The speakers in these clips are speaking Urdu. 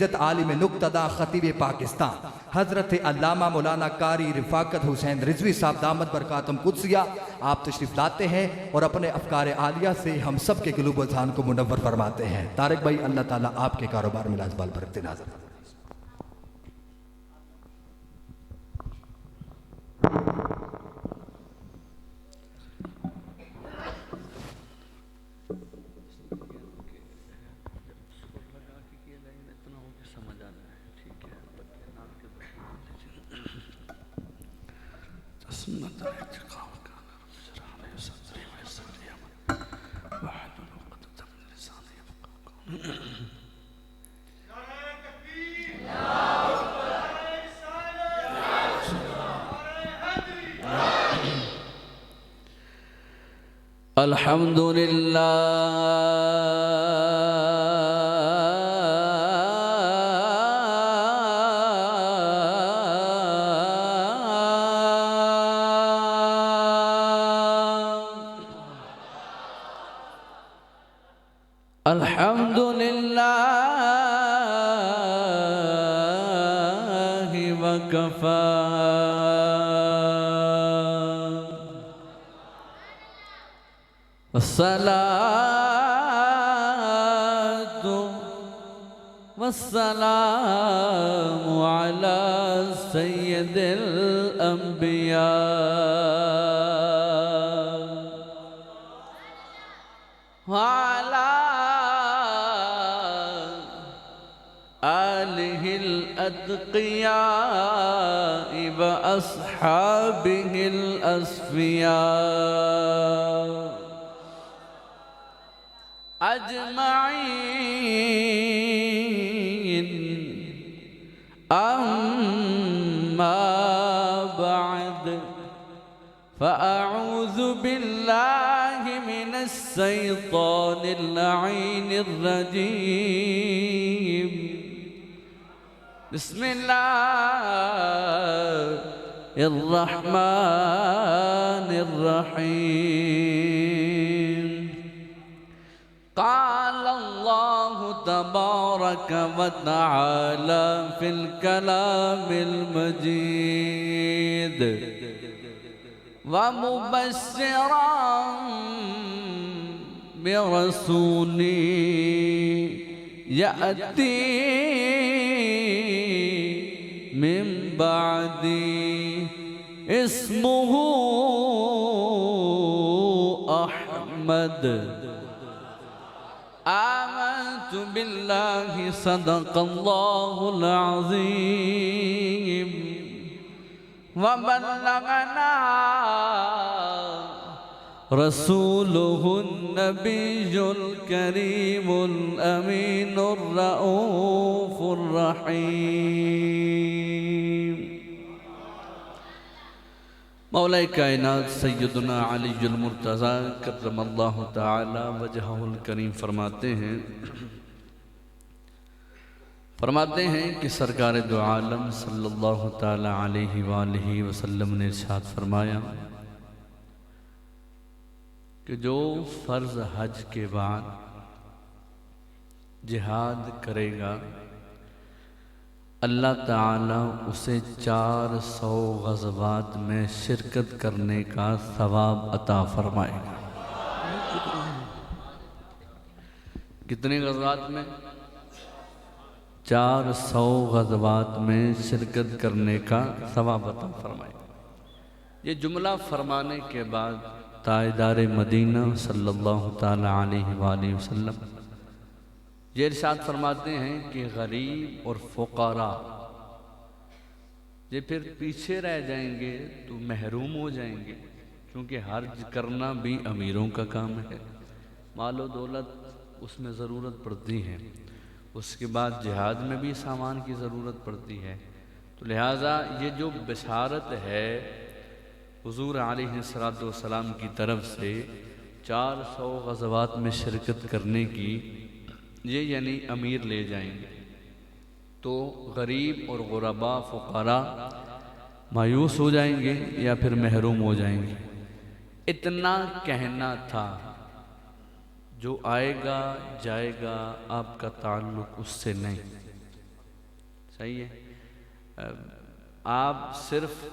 عالم نقتدا خطیب پاکستان حضرت علامہ مولانا قاری رفاقت حسین رضوی صاحب دامت برکاتہم قدسیہ آپ تشریف لاتے ہیں اور اپنے افکار عالیہ سے ہم سب کے قلوب و اذہان کو منور فرماتے ہیں۔ طارق بھائی، اللہ تعالیٰ آپ کے کاروبار میں لازبال برکت نازل فرمائے۔ الحمدللہ الحمدللہ وکفا والصلاة والسلام على سيد الأنبياء وعلى آله الأتقياء وأصحابه الأصفياء أجمعين، أما بعد فأعوذ بالله من الشيطان اللعين الرجيم. بسم الله الرحمن الرحيم. قال الله تبارك وتعالى في الكلام المجيد: ومبشرا برسول يأتي من بعدي اسمه أحمد. آمنت بالله صدق الله العظيم وبلغنا رسوله النبي الكريم الأمين الرؤوف الرحيم. مولا کائنات سیدنا علی المرتضی کرم اللہ تعالی وجہہ الکریم فرماتے ہیں کہ سرکار دو عالم صلی اللہ تعالی علیہ وآلہ وسلم نے ارشاد فرمایا کہ جو فرض حج کے بعد جہاد کرے گا اللہ تعالیٰ اسے 400 غزوات میں شرکت کرنے کا ثواب عطا فرمائے گا۔ کتنے غزوات میں؟ 400 غزوات میں شرکت کرنے کا ثواب عطا فرمائے گا۔ یہ جملہ فرمانے کے بعد تاجدار مدینہ صلی اللہ تعالیٰ علیہ وآلہ وسلم یہ ارشاد فرماتے ہیں کہ غریب اور فقراء یہ پھر پیچھے رہ جائیں گے تو محروم ہو جائیں گے، کیونکہ حج کرنا بھی امیروں کا کام ہے، مال و دولت اس میں ضرورت پڑتی ہے، اس کے بعد جہاد میں بھی سامان کی ضرورت پڑتی ہے، تو لہٰذا یہ جو بشارت ہے حضور علیہ السلام کی طرف سے 400 غزوات میں شرکت کرنے کی، یہ یعنی امیر لے جائیں گے تو غریب اور غرباء فقراء مایوس ہو جائیں گے یا پھر محروم ہو جائیں گے۔ اتنا کہنا تھا جو آئے گا جائے گا آپ کا تعلق اس سے نہیں، صحیح ہے. آپ صرف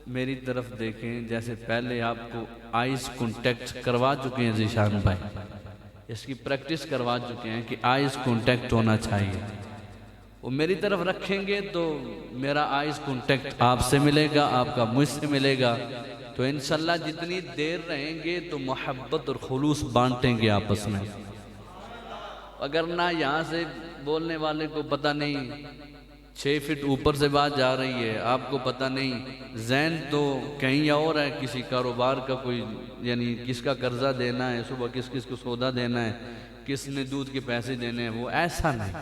میری طرف دیکھیں، جیسے پہلے آپ کو آئیز کانٹیکٹ کروا چکے ہیں ذیشان بھائی، اس کی پریکٹس کروا چکے ہیں کہ آئیز کانٹیکٹ ہونا چاہیے. وہ میری طرف رکھیں گے تو میرا آئیز کانٹیکٹ آپ سے ملے گا، آپ کا مجھ سے ملے گا. تو انشاءاللہ جتنی دیر رہیں گے تو محبت اور خلوص بانٹیں گے آپس میں. اگر نہ یہاں سے بولنے والے کو پتہ نہیں 6 فٹ اوپر سے بات جا رہی ہے، آپ کو پتہ نہیں، ذہن تو کہیں اور ہے، کسی کاروبار کا کوئی، یعنی کس کا قرضہ دینا ہے، صبح کس کس کو سودا دینا ہے، کس نے دودھ کے پیسے دینے ہیں. وہ ایسا نہیں.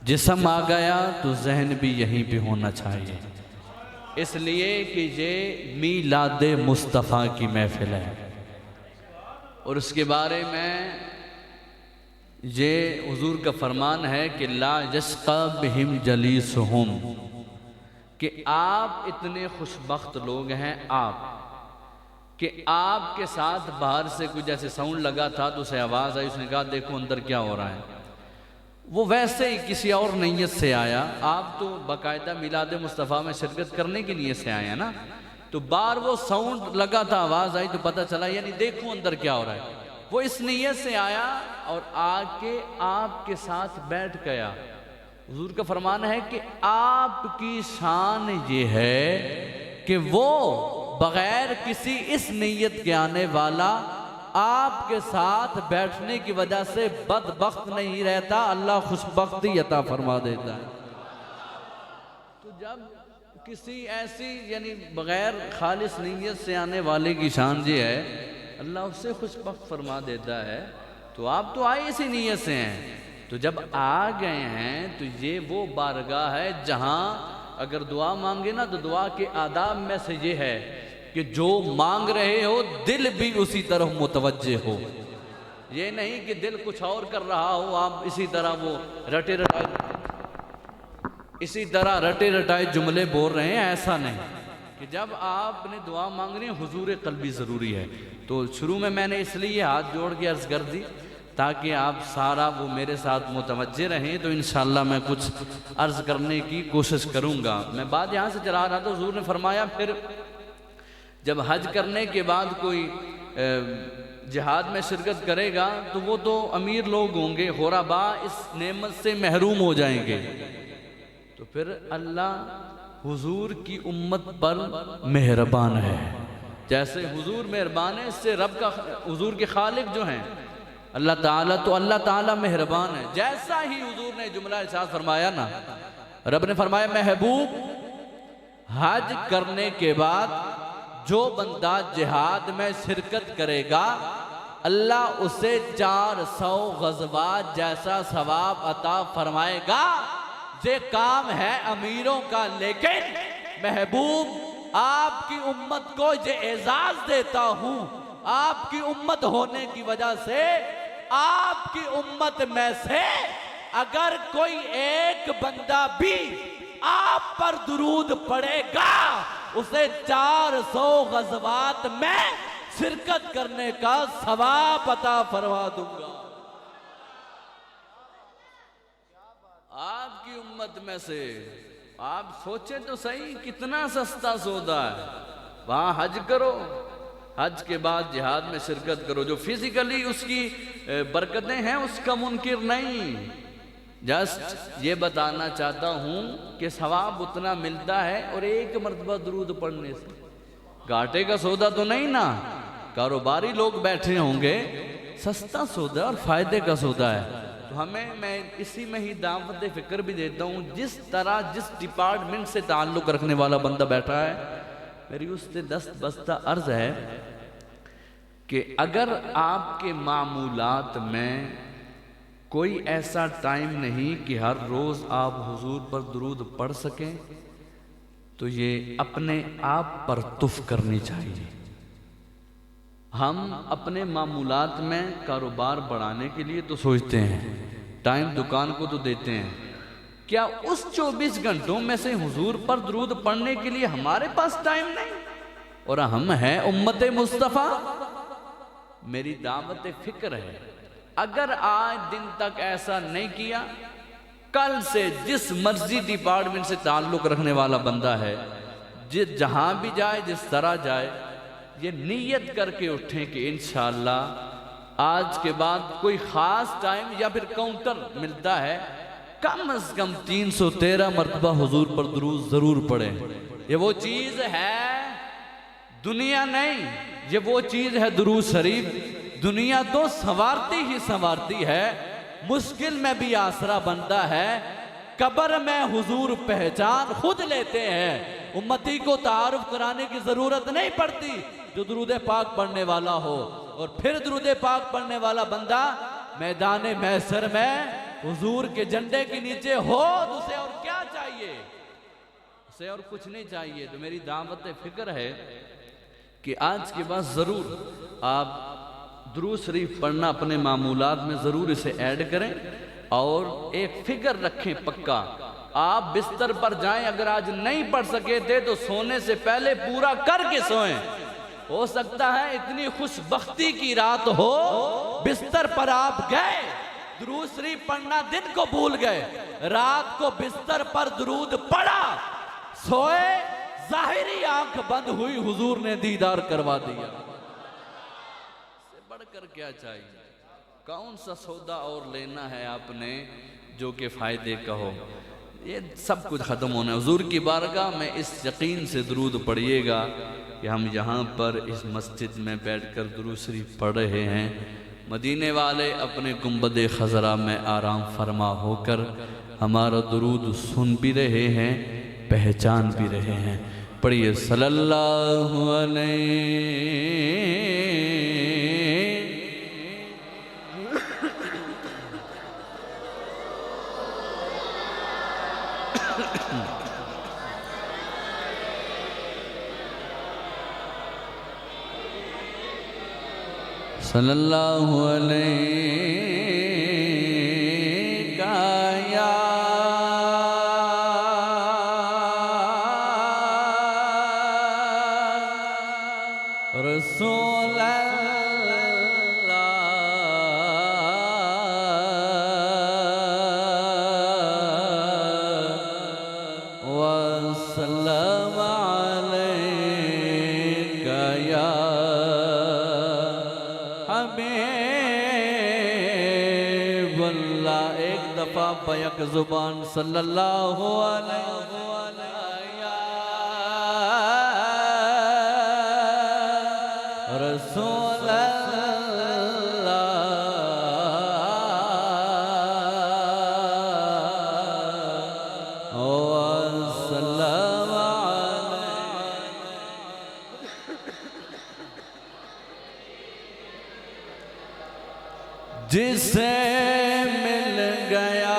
جسم آ گیا تو ذہن بھی یہیں پہ ہونا چاہیے، اس لیے کہ یہ میلاد مصطفیٰ کی محفل ہے. اور اس کے بارے میں یہ حضور کا فرمان ہے کہ لا یشقی بہم جلیسہم، کہ آپ اتنے خوشبخت لوگ ہیں آپ کہ آپ کے ساتھ باہر سے کوئی جیسے ساؤنڈ لگا تھا تو اسے آواز آئی، اس نے کہا دیکھو اندر کیا ہو رہا ہے. وہ ویسے ہی کسی اور نیت سے آیا، آپ تو باقاعدہ میلاد مصطفیٰ میں شرکت کرنے کی نیت سے آئے ہیں نا، تو باہر وہ ساؤنڈ لگا تھا، آواز آئی تو پتہ چلا یعنی دیکھو اندر کیا ہو رہا ہے. وہ اس نیت سے آیا اور آ کے آپ کے ساتھ بیٹھ گیا. حضور کا فرمان ہے کہ آپ کی شان یہ ہے کہ وہ بغیر کسی اس نیت کے آنے والا آپ کے ساتھ بیٹھنے کی وجہ سے بدبخت نہیں رہتا، اللہ خوشبختی عطا فرما دیتا ہے. تو جب کسی ایسی یعنی بغیر خالص نیت سے آنے والے کی شان یہ ہے اللہ اس سے خوشبخت فرما دیتا ہے. تو آپ تو آئے اسی نیت سے ہیں، تو جب آ گئے ہیں تو یہ وہ بارگاہ ہے جہاں اگر دعا مانگے نا تو دعا کے آداب میں سے یہ ہے کہ جو مانگ رہے ہو دل بھی اسی طرح متوجہ ہو. یہ نہیں کہ دل کچھ اور کر رہا ہو، آپ اسی طرح وہ رٹے رٹائے جملے بول رہے ہیں. ایسا نہیں کہ جب آپ نے دعا مانگنی حضور قلبی ضروری ہے. تو شروع میں نے اس لیے ہاتھ جوڑ کے عرض کر دی تاکہ آپ سارا وہ میرے ساتھ متوجہ رہیں. تو انشاءاللہ میں کچھ عرض کرنے کی کوشش کروں گا. میں بات یہاں سے چلا رہا تھا، حضور نے فرمایا پھر جب حج کرنے کے بعد کوئی جہاد میں شرکت کرے گا تو وہ تو امیر لوگ ہوں گے، غرباء اس نعمت سے محروم ہو جائیں گے. تو پھر اللہ حضور کی امت پر مہربان ہے. جیسے حضور مہربان ہے، اس سے رب کا حضور کے خالق جو ہیں اللہ تعالیٰ، تو اللہ تعالیٰ مہربان ہے. جیسا ہی حضور نے جملہ ارشاد فرمایا نا، رب نے فرمایا محبوب حج کرنے کے بعد جو بندہ جہاد میں شرکت کرے گا اللہ اسے 400 غزوات جیسا ثواب عطا فرمائے گا. یہ کام ہے امیروں کا، لیکن محبوب آپ کی امت کو یہ اعزاز دیتا ہوں، آپ کی امت ہونے کی وجہ سے آپ کی امت میں سے اگر کوئی ایک بندہ بھی آپ پر درود پڑے گا اسے 400 غزوات میں شرکت کرنے کا ثواب عطا فرما دوں گا. آپ کی امت میں سے آپ سوچیں تو صحیح کتنا سستا سودا ہے. وہاں حج کرو، حج کے بعد جہاد میں شرکت کرو. جو فزیکلی اس کی برکتیں ہیں اس کا منکر نہیں، جسٹ یہ بتانا چاہتا ہوں کہ ثواب اتنا ملتا ہے. اور ایک مرتبہ درود پڑھنے سے گھاٹے کا سودا تو نہیں نا. کاروباری لوگ بیٹھے ہوں گے، سستا سودا اور فائدے کا سودا ہے. تو میں اسی میں ہی دعوت فکر بھی دیتا ہوں، جس طرح جس ڈپارٹمنٹ سے تعلق رکھنے والا بندہ بیٹھا ہے، میری اس سے دست بستہ عرض ہے کہ اگر آپ کے معمولات میں کوئی ایسا ٹائم نہیں کہ ہر روز آپ حضور پر درود پڑھ سکیں تو یہ اپنے آپ پر تف کرنی چاہیے. ہم اپنے معمولات میں کاروبار بڑھانے کے لیے تو سوچتے ہیں، ٹائم دکان کو تو دیتے ہیں، کیا اس 24 گھنٹوں میں سے حضور پر درود پڑھنے کے لیے ہمارے پاس ٹائم نہیں؟ اور ہم ہیں امت مصطفیٰ. میری دعوت فکر ہے اگر آج دن تک ایسا نہیں کیا کل سے جس مرضی ڈپارٹمنٹ سے تعلق رکھنے والا بندہ ہے، جہاں بھی جائے، جس طرح جائے، یہ نیت کر کے اٹھیں کہ انشاءاللہ آج کے بعد کوئی خاص ٹائم یا پھر کاؤنٹر ملتا ہے، کم از کم 313 مرتبہ حضور پر درود ضرور پڑھیں۔ یہ وہ چیز ہے، دنیا نہیں، یہ وہ چیز ہے درود شریف۔ دنیا تو سنوارتی ہی سنوارتی ہے، مشکل میں بھی آسرا بنتا ہے، قبر میں حضور پہچان خود لیتے ہیں۔ امتی کو تعارف کرانے کی ضرورت نہیں پڑتی، جو درود پاک پڑھنے والا ہو، اور پھر درود پاک پڑھنے والا بندہ میدان محشر میں حضور کے جھنڈے کے نیچے ہو تو اسے اور کیا چاہیے؟ اسے اور کچھ نہیں چاہیے۔ تو میری دعوت فکر ہے کہ آج کے بعد ضرور آپ درود شریف پڑھنا اپنے معمولات میں ضرور اسے ایڈ کریں، اور ایک فکر رکھیں پکا، آپ بستر پر جائیں، اگر آج نہیں پڑھ سکے تھے تو سونے سے پہلے پورا کر کے سوئیں۔ ہو سکتا ہے اتنی خوش بختی کی رات ہو، بستر پر آپ گئے، درود شریف پڑھنا دن کو بھول گئے، رات کو بستر پر درود پڑھا، سوئے، ظاہری آنکھ بند ہوئی، حضور نے دیدار کروا دیا۔ اس سے بڑھ کر کیا چاہیے؟ کون سا سودا اور لینا ہے آپ نے جو کہ فائدے کا ہو؟ یہ سب کچھ ختم ہونا ہے۔ حضور کی بارگاہ میں اس یقین سے درود پڑھیے گا کہ ہم یہاں پر اس مسجد میں بیٹھ کر درود شریف پڑھ رہے ہیں، مدینے والے اپنے گنبد خضرا میں آرام فرما ہو کر ہمارا درود سن بھی رہے ہیں، پہچان بھی رہے ہیں۔ پڑھیے صلی اللہ علیہ صلی اللہ علیہ یا رسول اللہ وسلم علیک یا حبیب اللہ۔ ایک دفعہ بیک زبان صلی اللہ علیہ رسول اللہ وسلم علیہ۔ جسے مل گیا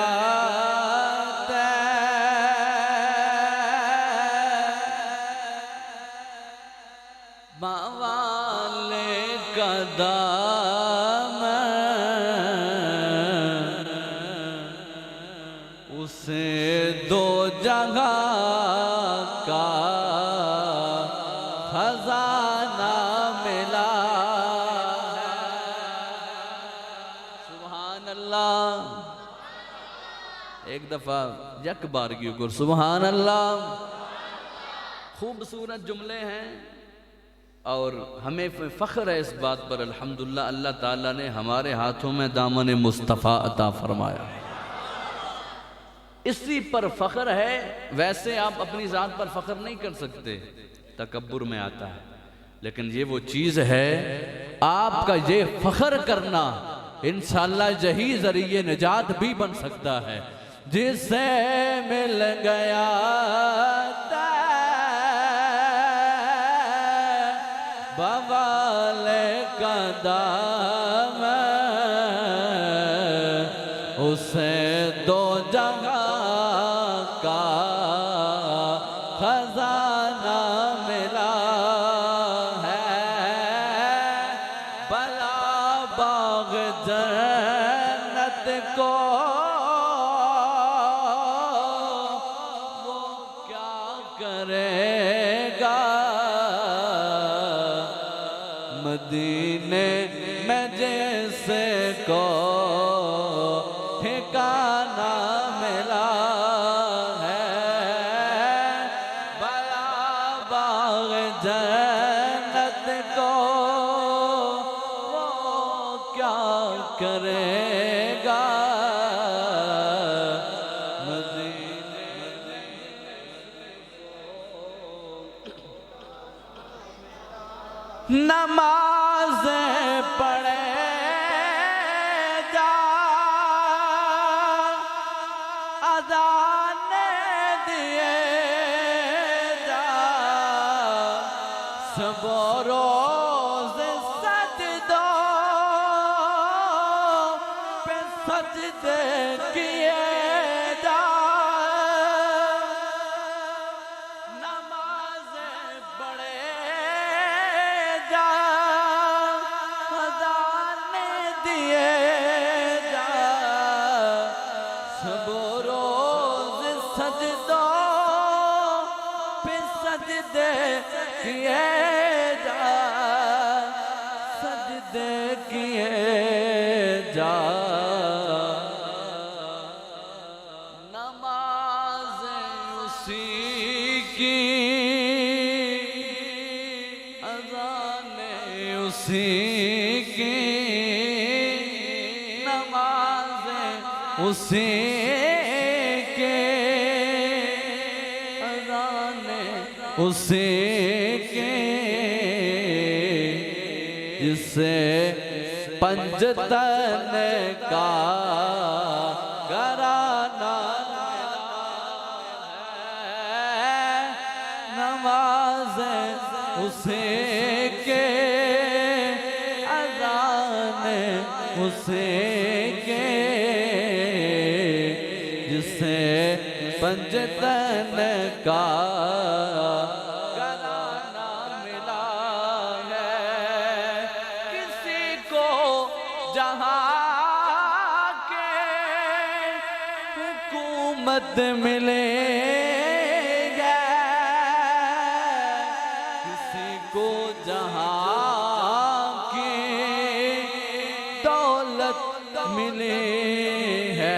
موالے کا دامن، اسے دو جگہ کا خزانہ ملا ہے۔ سبحان اللہ۔ ایک دفعہ یک بار کی اوپر سبحان اللہ۔ خوبصورت جملے ہیں، اور ہمیں فخر ہے اس بات پر الحمدللہ اللہ تعالیٰ نے ہمارے ہاتھوں میں دامن مصطفیٰ عطا فرمایا، اسی پر فخر ہے۔ ویسے آپ اپنی ذات پر فخر نہیں کر سکتے، تکبر میں آتا ہے، لیکن یہ وہ چیز ہے آپ کا یہ فخر کرنا انشاءاللہ یہی ذریعہ نجات بھی بن سکتا ہے۔ جسے مل گیا بوالے کا دامن، اسے دو جگہ کا خزانہ ملا ہے۔ بلا باغ جنت کو وہ کیا کرے گا، مدینے میں جیسے کو ٹھکانہ ملا نمازیں پڑھے جا اذانیں دیے جا شب و روز سجدوں پہ سجدے کیے جا نمازیں پڑھے سجدے کیے جا نمازیں اسی کی اذانیں اسی کی نمازیں اسی کی اذانیں اسی جسے پنجتن کا گھرانہ ہے نمازیں اسی کے اذان اسی کے جسے پنجتن کا ملے گا کسی کو جہاں کی دولت ملے ہے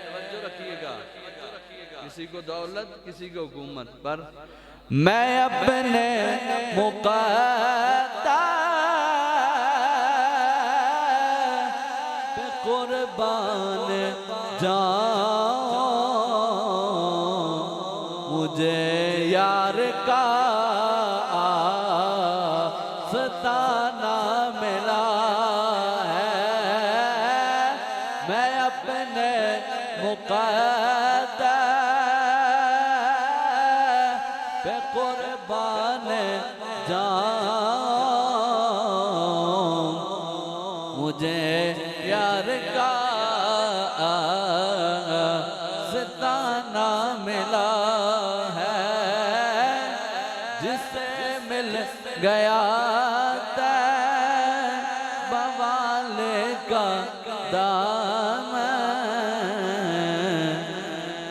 توجہ رکھیے گا کسی کو دولت کسی کو حکومت پر میں اپنے مقدر پہ قربان جاؤں مجھے یار کا ستانہ ملا ہے میں اپنے مقدر پہ قربان جاؤں مجھے یار کا ستانہ ملا ہے جسے مل گیا بوال کا دامن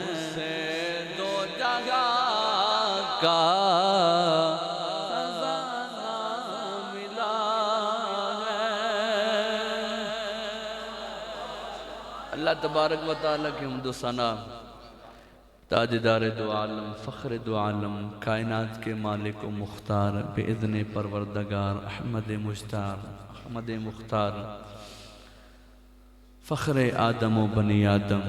اسے دو جگہ کا خزانہ ملا ہے اللہ تبارک و تعالیٰ کی حمد و ثنا تاجدار دو عالم فخر دو عالم کائنات کے مالک و مختار بإذن پروردگار احمد مجتار احمد مختار فخر آدم و بنی آدم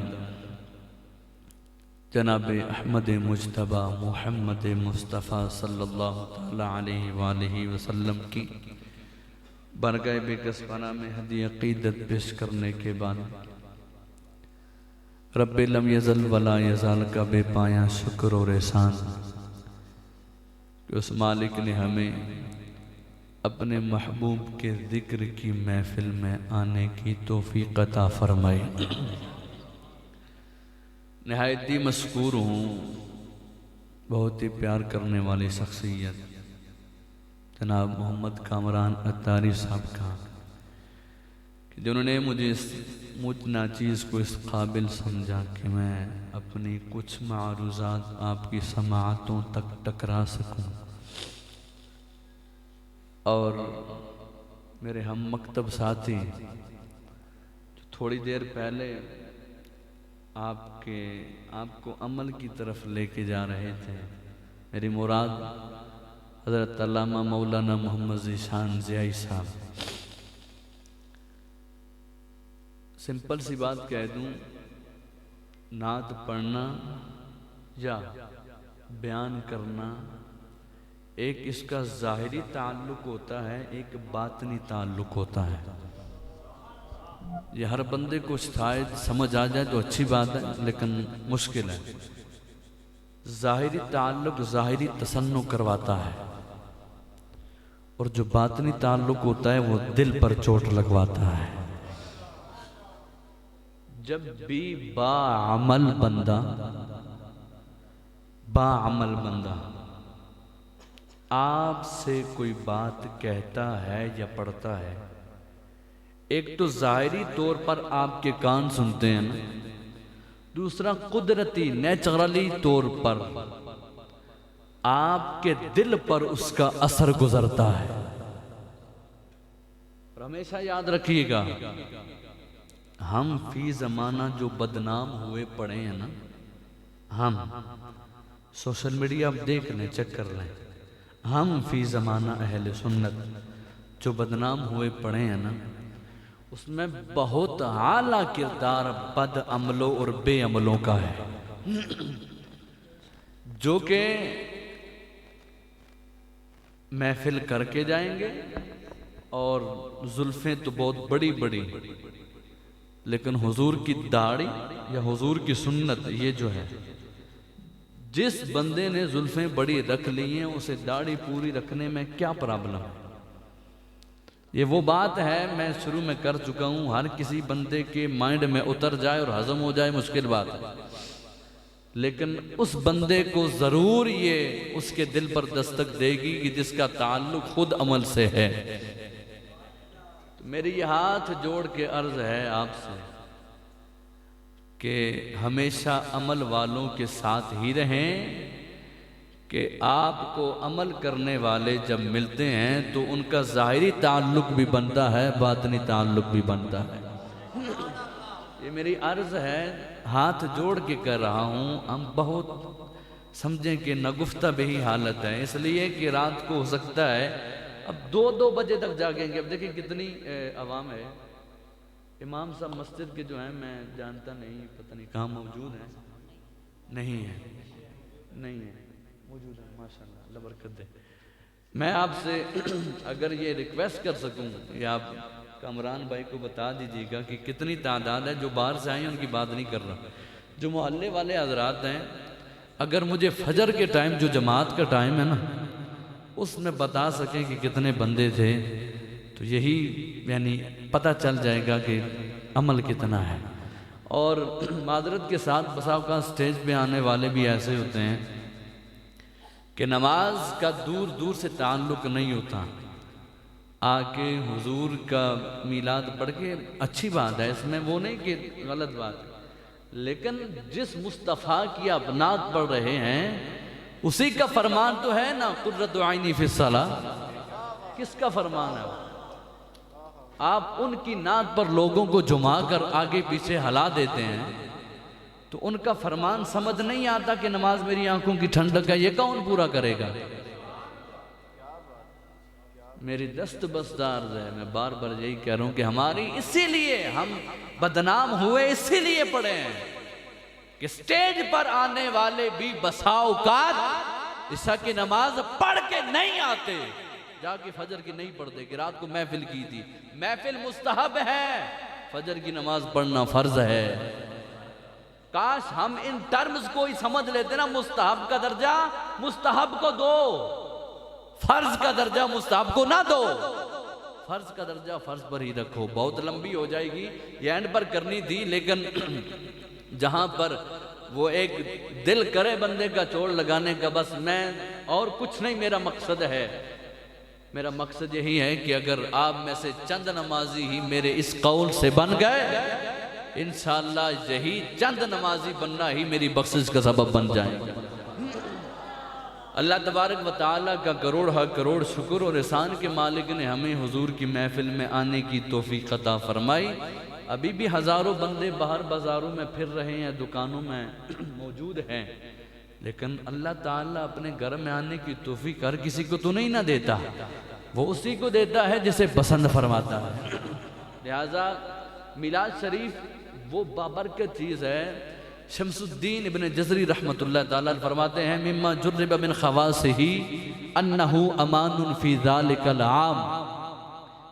جناب احمد مجتبی محمد مصطفیٰ صلی اللہ تعالیٰ علیہ وآلہ وسلم کی برگاہ بے کسبانہ میں ہدی عقیدت پیش کرنے کے بعد رب لم یزل ولا یزال کا بے پایا شکر اور احسان کہ اس مالک نے ہمیں اپنے محبوب کے ذکر کی محفل میں آنے کی توفیق عطا فرمائی نہایت ہی مشکور ہوں بہت ہی پیار کرنے والی شخصیت جناب محمد کامران عطاری صاحب کا جنہوں نے مجھ ناچیز کو اس قابل سمجھا کہ میں اپنی کچھ معروضات آپ کی سماعتوں تک ٹکرا سکوں اور میرے ہم مکتب ساتھی جو تھوڑی دیر پہلے آپ کو عمل کی طرف لے کے جا رہے تھے میری مراد حضرت علامہ مولانا محمد ذیشان ضیائی صاحب سمپل سی بات کہہ دوں نعت پڑھنا یا بیان کرنا ایک اس کا ظاہری تعلق ہوتا ہے، ایک باطنی تعلق ہوتا ہے۔ یہ ہر بندے کو شاید سمجھ آ جائے تو اچھی بات ہے، لیکن مشکل ہے۔ ظاہری تعلق ظاہری تسنع کرواتا ہے، اور جو باطنی تعلق ہوتا ہے وہ دل پر چوٹ لگواتا ہے۔ جب بھی باعمل بندہ آپ سے کوئی بات کہتا ہے یا پڑھتا ہے، ایک تو ظاہری طور پر آپ کے کان سنتے ہیں نا، دوسرا قدرتی نیچرلی طور پر آپ کے دل پر اس کا اثر گزرتا ہے۔ اور ہمیشہ یاد رکھیے گا، ہم فی زمانہ جو بدنام ہوئے پڑے ہیں نا، ہم سوشل میڈیا اب دیکھ لیں، چیک کر لیں، ہم فی زمانہ اہل سنت جو بدنام ہوئے پڑے ہیں نا، اس میں بہت اعلیٰ کردار بد عملوں اور بے عملوں کا ہے، جو کہ محفل کر کے جائیں گے اور زلفیں تو بہت بڑی بڑی، لیکن حضور کی داڑھی یا حضور کی سنت یہ جو ہے، جس بندے نے زلفیں بڑی رکھ لی ہیں اسے داڑھی پوری رکھنے میں کیا پرابلم ہے؟ یہ وہ بات ہے، میں شروع میں کر چکا ہوں، ہر کسی بندے کے مائنڈ میں اتر جائے اور ہضم ہو جائے مشکل بات ہے، لیکن اس بندے کو ضرور یہ اس کے دل پر دستک دے گی کہ جس کا تعلق خود عمل سے ہے۔ تو میری یہ ہاتھ جوڑ کے عرض ہے آپ سے کہ ہمیشہ عمل والوں کے ساتھ ہی رہیں، کہ آپ کو عمل کرنے والے جب ملتے ہیں تو ان کا ظاہری تعلق بھی بنتا ہے، باطنی تعلق بھی بنتا ہے۔ یہ میری عرض ہے، ہاتھ جوڑ کے کر رہا ہوں، ہم بہت سمجھیں کہ نگفتہ بہی حالت ہے، اس لیے کہ رات کو ہو سکتا ہے اب 2 بجے تک جاگیں گے۔ اب دیکھیں کتنی عوام ہے، امام صاحب مسجد کے جو ہیں میں جانتا نہیں، پتہ نہیں کہاں موجود ہیں، نہیں ہے موجود ہے، ماشاءاللہ اللہ برکت دے۔ میں آپ سے اگر یہ ریکویسٹ کر سکوں یا آپ کامران بھائی کو بتا دیجیے گا کہ کتنی تعداد ہے جو باہر سے آئی ہیں، ان کی بات نہیں کر رہا، جو محلے والے حضرات ہیں، اگر مجھے فجر کے ٹائم جو جماعت کا ٹائم ہے نا، اس میں بتا سکیں کہ کتنے بندے تھے، تو یہی یعنی پتہ چل جائے گا کہ عمل کتنا ہے۔ اور معذرت کے ساتھ بسا اوقات سٹیج پہ آنے والے بھی ایسے ہوتے ہیں کہ نماز کا دور دور سے تعلق نہیں ہوتا، آ کے حضور کا میلاد پڑھ کے اچھی بات ہے، اس میں وہ نہیں کہ غلط بات ہے، لیکن جس مصطفیٰ کی آپ نعت پڑھ رہے ہیں اسی کا فرمان تو ہے نا، قرۃ عینی فی الصلاۃ، کس کا فرمان ہے وہ؟ آپ ان کی نعت پر لوگوں کو جما کر آگے پیچھے ہلا دیتے ہیں، تو ان کا فرمان سمجھ نہیں آتا کہ نماز میری آنکھوں کی ٹھنڈک ہے، یہ کون پورا کرے گا؟ میری دست بستار ہے، میں بار بار یہی کہہ رہا ہوں کہ ہماری اسی لیے ہم بدنام ہوئے، اسی لیے پڑے ہیں کہ سٹیج پر آنے والے بھی بسا اوقات عشاء کی نماز پڑھ کے نہیں آتے، جا کے فجر کی نہیں پڑھتے کہ رات کو محفل کی تھی۔ محفل مستحب ہے، فجر کی نماز پڑھنا فرض ہے۔ کاش ہم ان ٹرمز کو ہی سمجھ لیتے نا، مستحب کا درجہ مستحب کو دو، فرض کا درجہ مستحب کو نہ دو، فرض کا درجہ فرض پر ہی رکھو۔ بہت لمبی ہو جائے گی، یہ اینڈ پر کرنی تھی، لیکن جہاں پر وہ ایک دل کرے بندے کا چوڑ لگانے کا، بس میں اور کچھ نہیں، میرا مقصد یہی ہے کہ اگر آپ میں سے چند نمازی ہی میرے اس قول سے بن گئے، انشاءاللہ یہی چند نمازی بننا ہی میری بخشش کا سبب بن جائیں گے۔ اللہ تبارک و تعالیٰ کا کروڑ شکر اور احسان کے مالک نے ہمیں حضور کی محفل میں آنے کی توفیق عطا فرمائی۔ ابھی بھی ہزاروں بندے باہر بازاروں میں پھر رہے ہیں، دکانوں میں موجود ہیں، لیکن اللہ تعالیٰ اپنے گھر میں آنے کی توفیق ہر کسی کو تو نہیں نہ دیتا، وہ اسی کو دیتا ہے جسے پسند فرماتا ہے۔ لہٰذا میلاد شریف وہ بابرکت چیز ہے شمس الدین ابن جزری رحمۃ اللہ تعالیٰ فرماتے ہیں مما جرب من خواصہ انہ امان فی ذالک العام،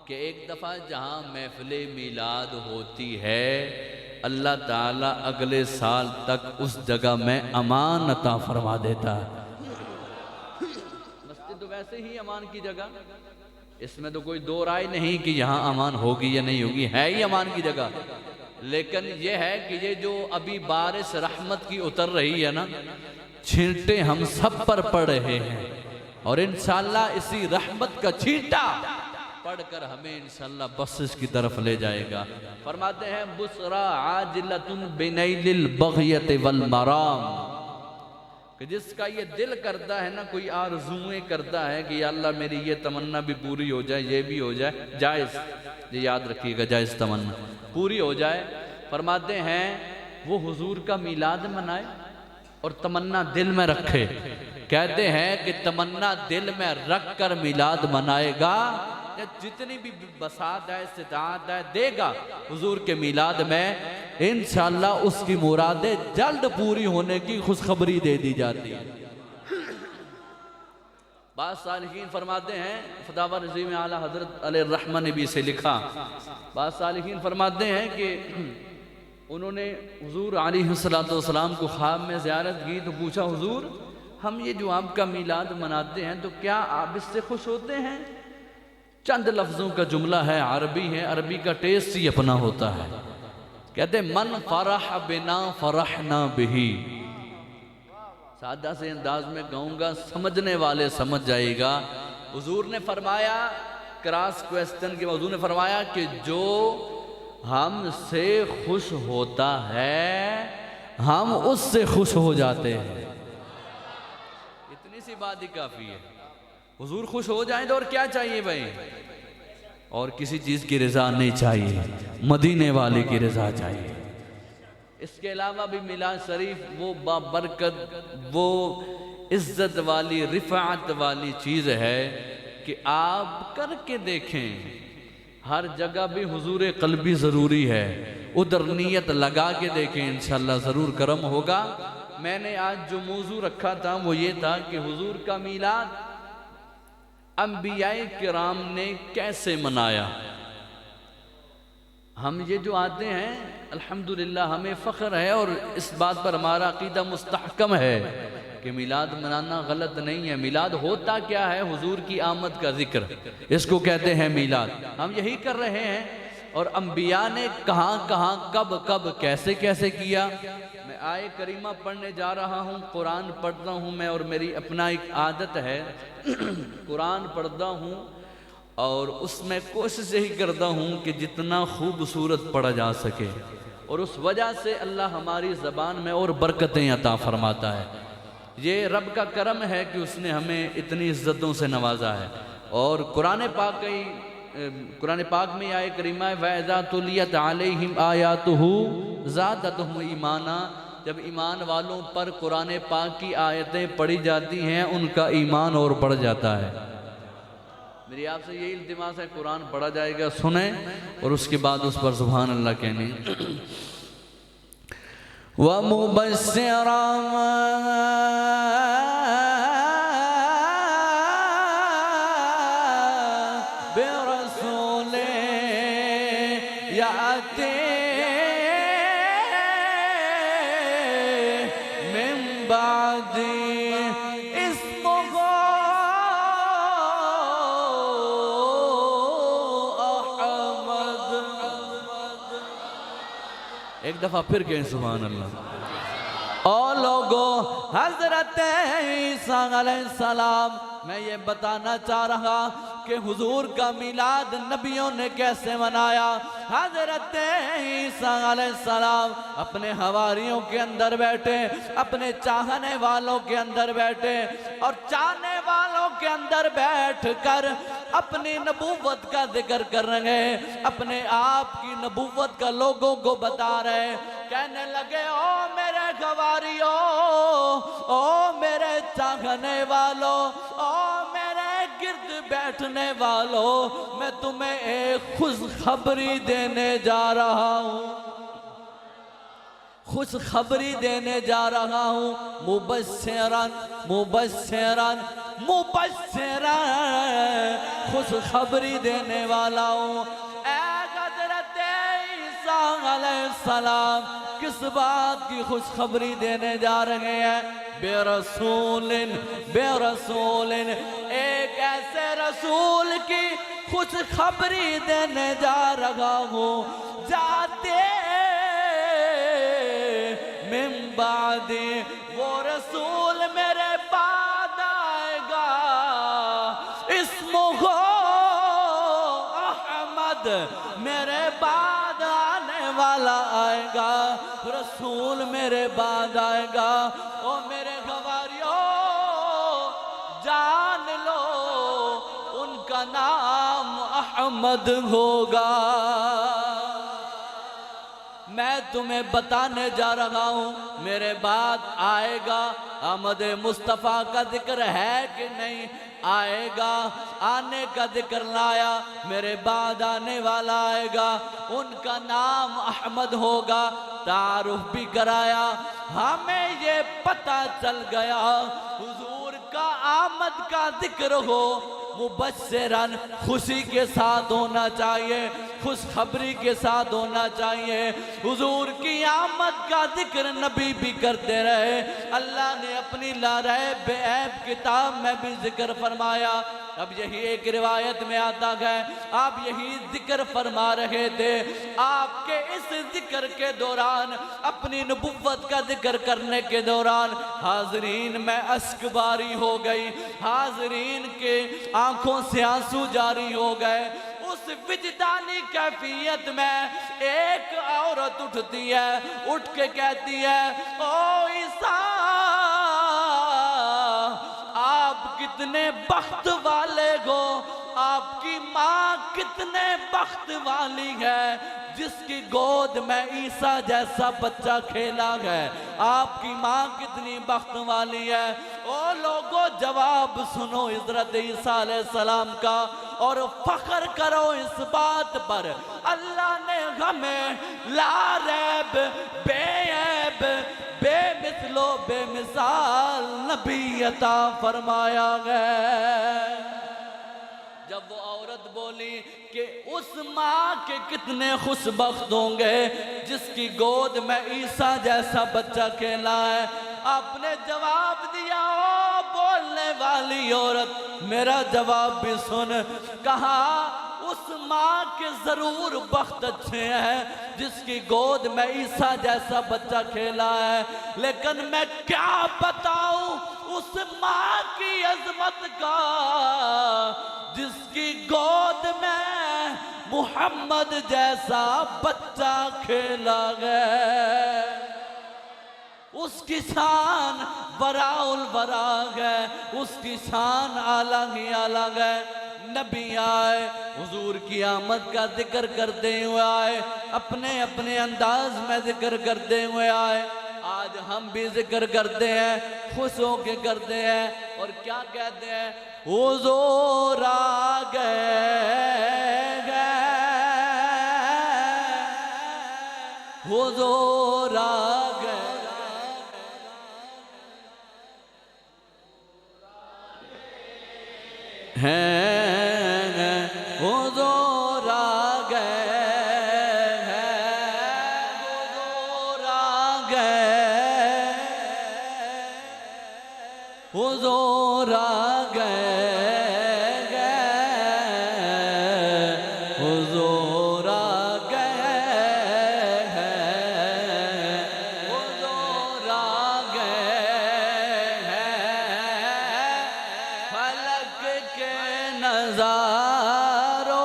کہ ایک دفعہ جہاں محفل میلاد ہوتی ہے اللہ تعالیٰ اگلے سال تک اس جگہ میں امان عطا فرما دیتا ہے۔ مسجد تو ویسے ہی امان کی جگہ، اس میں تو کوئی دو رائے نہیں کہ یہاں امان ہوگی یا نہیں ہوگی، ہے ہی امان کی جگہ۔ لیکن یہ ہے کہ یہ جو ابھی بارش رحمت کی اتر رہی ہے نا، چھینٹے ہم سب پر پڑ رہے ہیں، اور انشاءاللہ اسی رحمت کا چھینٹا پڑھ کر ہمیں انشاءاللہ بخشش کی طرف لے جائے گا۔ فرماتے ہیں بسرا عاجلۃ بنیل البغیۃ والمرام، کہ جس کا یہ دل کرتا ہے نا، کوئی آرزویں کرتا ہے کہ یا اللہ میری یہ تمنا بھی پوری ہو جائے، یہ بھی ہو جائے، جائز، یہ یاد رکھیے گا، جائز تمنا پوری ہو جائے۔ فرماتے ہیں وہ حضور کا میلاد منائے اور تمنا دل میں رکھے۔ کہتے ہیں کہ تمنا دل میں رکھ کر میلاد منائے گا، جتنی بھی بساط ہے استطاعت ہے دے گا حضور کے میلاد میں، انشاءاللہ اس کی مرادیں جلد پوری ہونے کی خوشخبری دے دی جاتی ہے۔ بعض صالحین فرماتے ہیں، فتاوی نظیم اعلیٰ حضرت علیہ الرحمہ نے بھی اسے لکھا، بعض صالحین فرماتے ہیں کہ انہوں نے حضور علیہ السلام کو خواب میں زیارت کی تو پوچھا حضور ہم یہ جو آپ کا میلاد مناتے ہیں تو کیا آپ اس سے خوش ہوتے ہیں؟ چند لفظوں کا جملہ ہے، عربی ہے، عربی کا ٹیسٹ ہی اپنا ہوتا ہے۔ کہتے ہیں من فرح بنا فرحنا بہی، سادہ سے انداز میں کہوں گا، سمجھنے والے سمجھ جائے گا۔ حضور نے فرمایا، کراس کویسچن کے حضور نے فرمایا کہ جو ہم سے خوش ہوتا ہے ہم اس سے خوش ہو جاتے ہیں۔ اتنی سی بات ہی کافی ہے، حضور خوش ہو جائیں تو اور کیا چاہیے بھائی؟ اور کسی چیز کی رضا نہیں چاہیے، مدینے والے کی رضا چاہیے۔ اس کے علاوہ بھی میلاد شریف وہ بابرکت، وہ عزت والی، رفعت والی چیز ہے کہ آپ کر کے دیکھیں۔ ہر جگہ بھی حضور قلبی ضروری ہے، ادھر نیت لگا کے دیکھیں، انشاءاللہ ضرور کرم ہوگا۔ میں نے آج جو موضوع رکھا تھا وہ یہ تھا کہ حضور کا میلاد انبیاء کرام نے کیسے منایا۔ ہم یہ جو آتے ہیں الحمدللہ ہمیں فخر ہے، اور اس بات پر ہمارا عقیدہ مستحکم ہے کہ میلاد منانا غلط نہیں ہے۔ میلاد ہوتا کیا ہے؟ حضور کی آمد کا ذکر، اس کو کہتے ہیں میلاد۔ ہم یہی کر رہے ہیں، اور انبیاء نے کہاں کہاں کب کب کیسے کیسے کیا۔ میں آیے کریمہ پڑھنے جا رہا ہوں، قرآن پڑھتا ہوں میں، اور میری اپنا ایک عادت ہے قرآن پڑھتا ہوں اور اس میں کوشش یہی کرتا ہوں کہ جتنا خوبصورت پڑھا جا سکے، اور اس وجہ سے اللہ ہماری زبان میں اور برکتیں عطا فرماتا ہے۔ یہ رب کا کرم ہے کہ اس نے ہمیں اتنی عزتوں سے نوازا ہے۔ اور قرآن پاک میں آیے کریمہ ہے وَإِذَا تُلِيَتْ عَلَيْهِمْ آيَاتُهُ زَادَتْهُمْ ایمانا، جب ایمان والوں پر قرآن پاک کی آیتیں پڑھی جاتی ہیں ان کا ایمان اور بڑھ جاتا ہے۔ میری آپ سے یہی التماس ہے، قرآن پڑھا جائے گا سنیں، اور اس کے بعد اس پر سبحان اللہ کہنے۔ وَمُبَشِّرًا بِرَسُولٍ يَأْتِي مِن بَعْدِي اسْمُهُ أَحْمَدُ۔ ایک دفعہ پھر کہیں سبحان اللہ۔ او لوگو، حضرت عیسیٰ علیہ السلام، میں یہ بتانا چاہ رہا کہ حضور کا میلاد نبیوں نے کیسے منایا۔ حضرت عیسیٰ علیہ السلام اپنے حواریوں کے اندر بیٹھے، اپنے چاہنے والوں کے اندر بیٹھے، اور چاہنے والوں کے اندر بیٹھ کر اپنی نبوت کا ذکر کر رہے ہیں، اپنے آپ کی نبوت کا لوگوں کو بتا رہے، کہنے لگے او میرے حواریوں، او میرے چاہنے والوں، او میرے گرد بیٹھنے والوں، میں تمہیں ایک خوشخبری دینے جا رہا ہوں۔ خوشخبری دینے جا رہا ہوں، مبشرن مبشرن مبشرن، خوشخبری دینے والا ہوں۔ اے حضرت عیسیٰ علیہ السلام کس بات کی خوشخبری دینے جا رہے ہیں؟ بے رسول ایک ایسے رسول کی خوشخبری دینے جا رہا ہوں، جاتے من بعدی، وہ رسول میرے بعد آئے گا، اسمہ احمد، میرے بعد آنے والا آئے گا، رسول میرے بعد آئے گا۔ او میرے گواریوں جان لو، ان کا نام احمد ہوگا۔ میں تمہیں بتانے جا رہا ہوں، میرے بعد آئے گا۔ احمد مصطفیٰ کا ذکر ہے کہ نہیں؟ آئے گا، آنے کا ذکر لایا، میرے بعد آنے والا آئے گا، ان کا نام احمد ہوگا۔ تعارف بھی کرایا، ہمیں یہ پتہ چل گیا حضور کا آمد کا ذکر ہو، مبشرن خوشی کے ساتھ ہونا چاہیے، خوشخبری کے ساتھ ہونا چاہیے۔ حضور کی آمد کا ذکر نبی بھی کرتے رہے، اللہ نے اپنی لا ریب بے عیب کتاب میں بھی ذکر فرمایا۔ اب یہی ایک روایت میں آتا ہے، آپ یہی ذکر فرما رہے تھے، آپ کے اس ذکر کے دوران، اپنی نبوت کا ذکر کرنے کے دوران حاضرین میں اشک باری ہو گئی، حاضرین کے آنکھوں سے آنسو جاری ہو گئے۔ اس وجدانی کیفیت میں ایک عورت اٹھتی ہے، اٹھ کے کہتی ہے، او عیسیٰ آپ کتنے بخت والے ہو، آپ کی ماں کتنے بخت والی ہے جس کی گود میں عیسیٰ جیسا بچہ کھیلا ہے، آپ کی ماں کتنی بخت والی ہے۔ او لوگو جواب سنو حضرت عیسیٰ علیہ السلام کا، اور فخر کرو اس بات پر، اللہ نے ہمیں لا ریب بے عیب بے مثل و بے مثال نبی عطا فرمایا ہے۔ جب وہ عورت بولی کہ اس ماں کے کتنے خوش بخت ہوں گے جس کی گود میں عیسیٰ جیسا بچہ کھیلا ہے، آپ نے جواب دیا، او بولنے والی عورت میرا جواب بھی سن، کہا اس ماں کے ضرور بخت اچھے ہیں جس کی گود میں عیسیٰ جیسا بچہ کھیلا ہے، لیکن میں کیا بتاؤں اس ماں کی عظمت کا جس کی گود میں محمد جیسا بچہ کھیلا ہے۔ اس کی شان براء البراء ہے، اس کی شان اعلیٰ ہی اعلیٰ ہے۔ نبی آئے، حضور کی آمد کا ذکر کرتے ہوئے آئے، اپنے اپنے انداز میں ذکر کرتے ہوئے آئے۔ آج ہم بھی ذکر کرتے ہیں، خوش ہو کے کرتے ہیں، اور کیا کہتے ہیں؟ حضور آ گئے، حضور آ گئے، حضور آ گئے، حضور آ گئے، حضور آ گئے، حضور آ گئے، حضور آ گئے، فلک کے نظاروں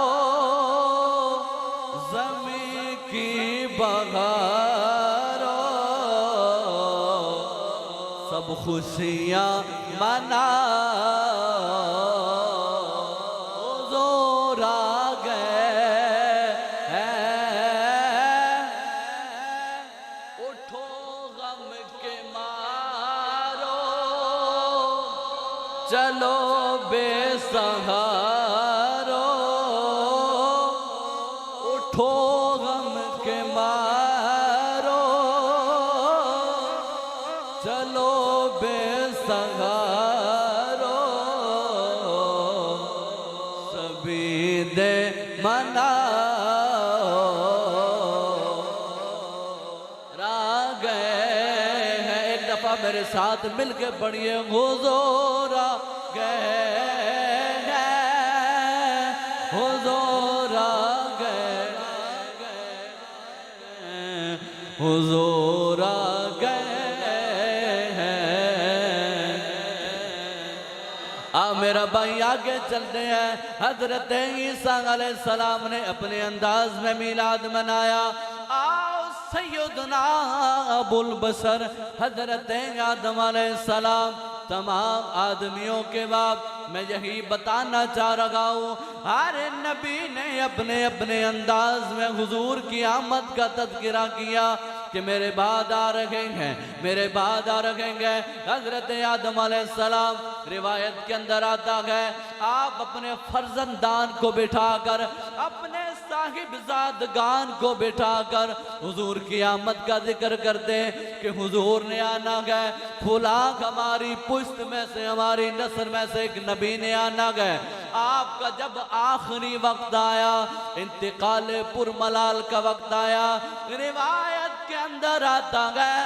زمین کی بہاروں سب خوشیاں منا حضور آ گئے، اٹھو غم کے مارو چلو بے سہارو، اٹھو غم کے مارو چلو بے سہارو سبھی دے منا را گئے ہیں. ایک دفعہ میرے ساتھ مل کے پڑھیے حضور آ گئے ہیں حضور آ گئے حضور آ گئے ہیں. میرا بھائی آگے چلتے ہیں. حضرت عیسیٰ علیہ السلام نے اپنے انداز میں میلاد منایا. آؤ سیدنا ابو البشر حضرت آدم علیہ السلام تمام آدمیوں کے باپ. میں یہی بتانا چاہ رہا ہوں ہر نبی نے اپنے اپنے انداز میں حضور کی آمد کا تذکرہ کیا کہ میرے بعد آ رہے ہیں میرے بعد آ رہے ہیں. حضرت آدم علیہ السلام روایت کے اندر آتا ہے آپ اپنے فرزندان کو بٹھا کر اپنے صاحب زادگان کو بٹھا کر حضور کی آمد کا ذکر کرتے کہ حضور نے آنا ہے. فلاں ہماری پشت میں سے ہماری نسل میں سے ایک نبی نے آنا ہے. آپ کا جب آخری وقت آیا انتقال پرملال کا وقت آیا روایت کے اندر آتا ہے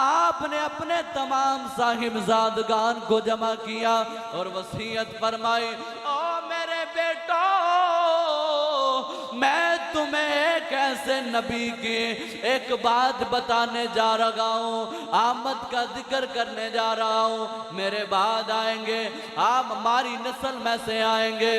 آپ نے اپنے تمام صاحب زادگان کو جمع کیا اور وصیت فرمائی او میرے بیٹو میں تمہیں ایک ایسے نبی کی ایک بات بتانے جا رہا ہوں آمد کا ذکر کرنے جا رہا ہوں. میرے بعد آئیں گے آپ ہماری نسل میں سے آئیں گے.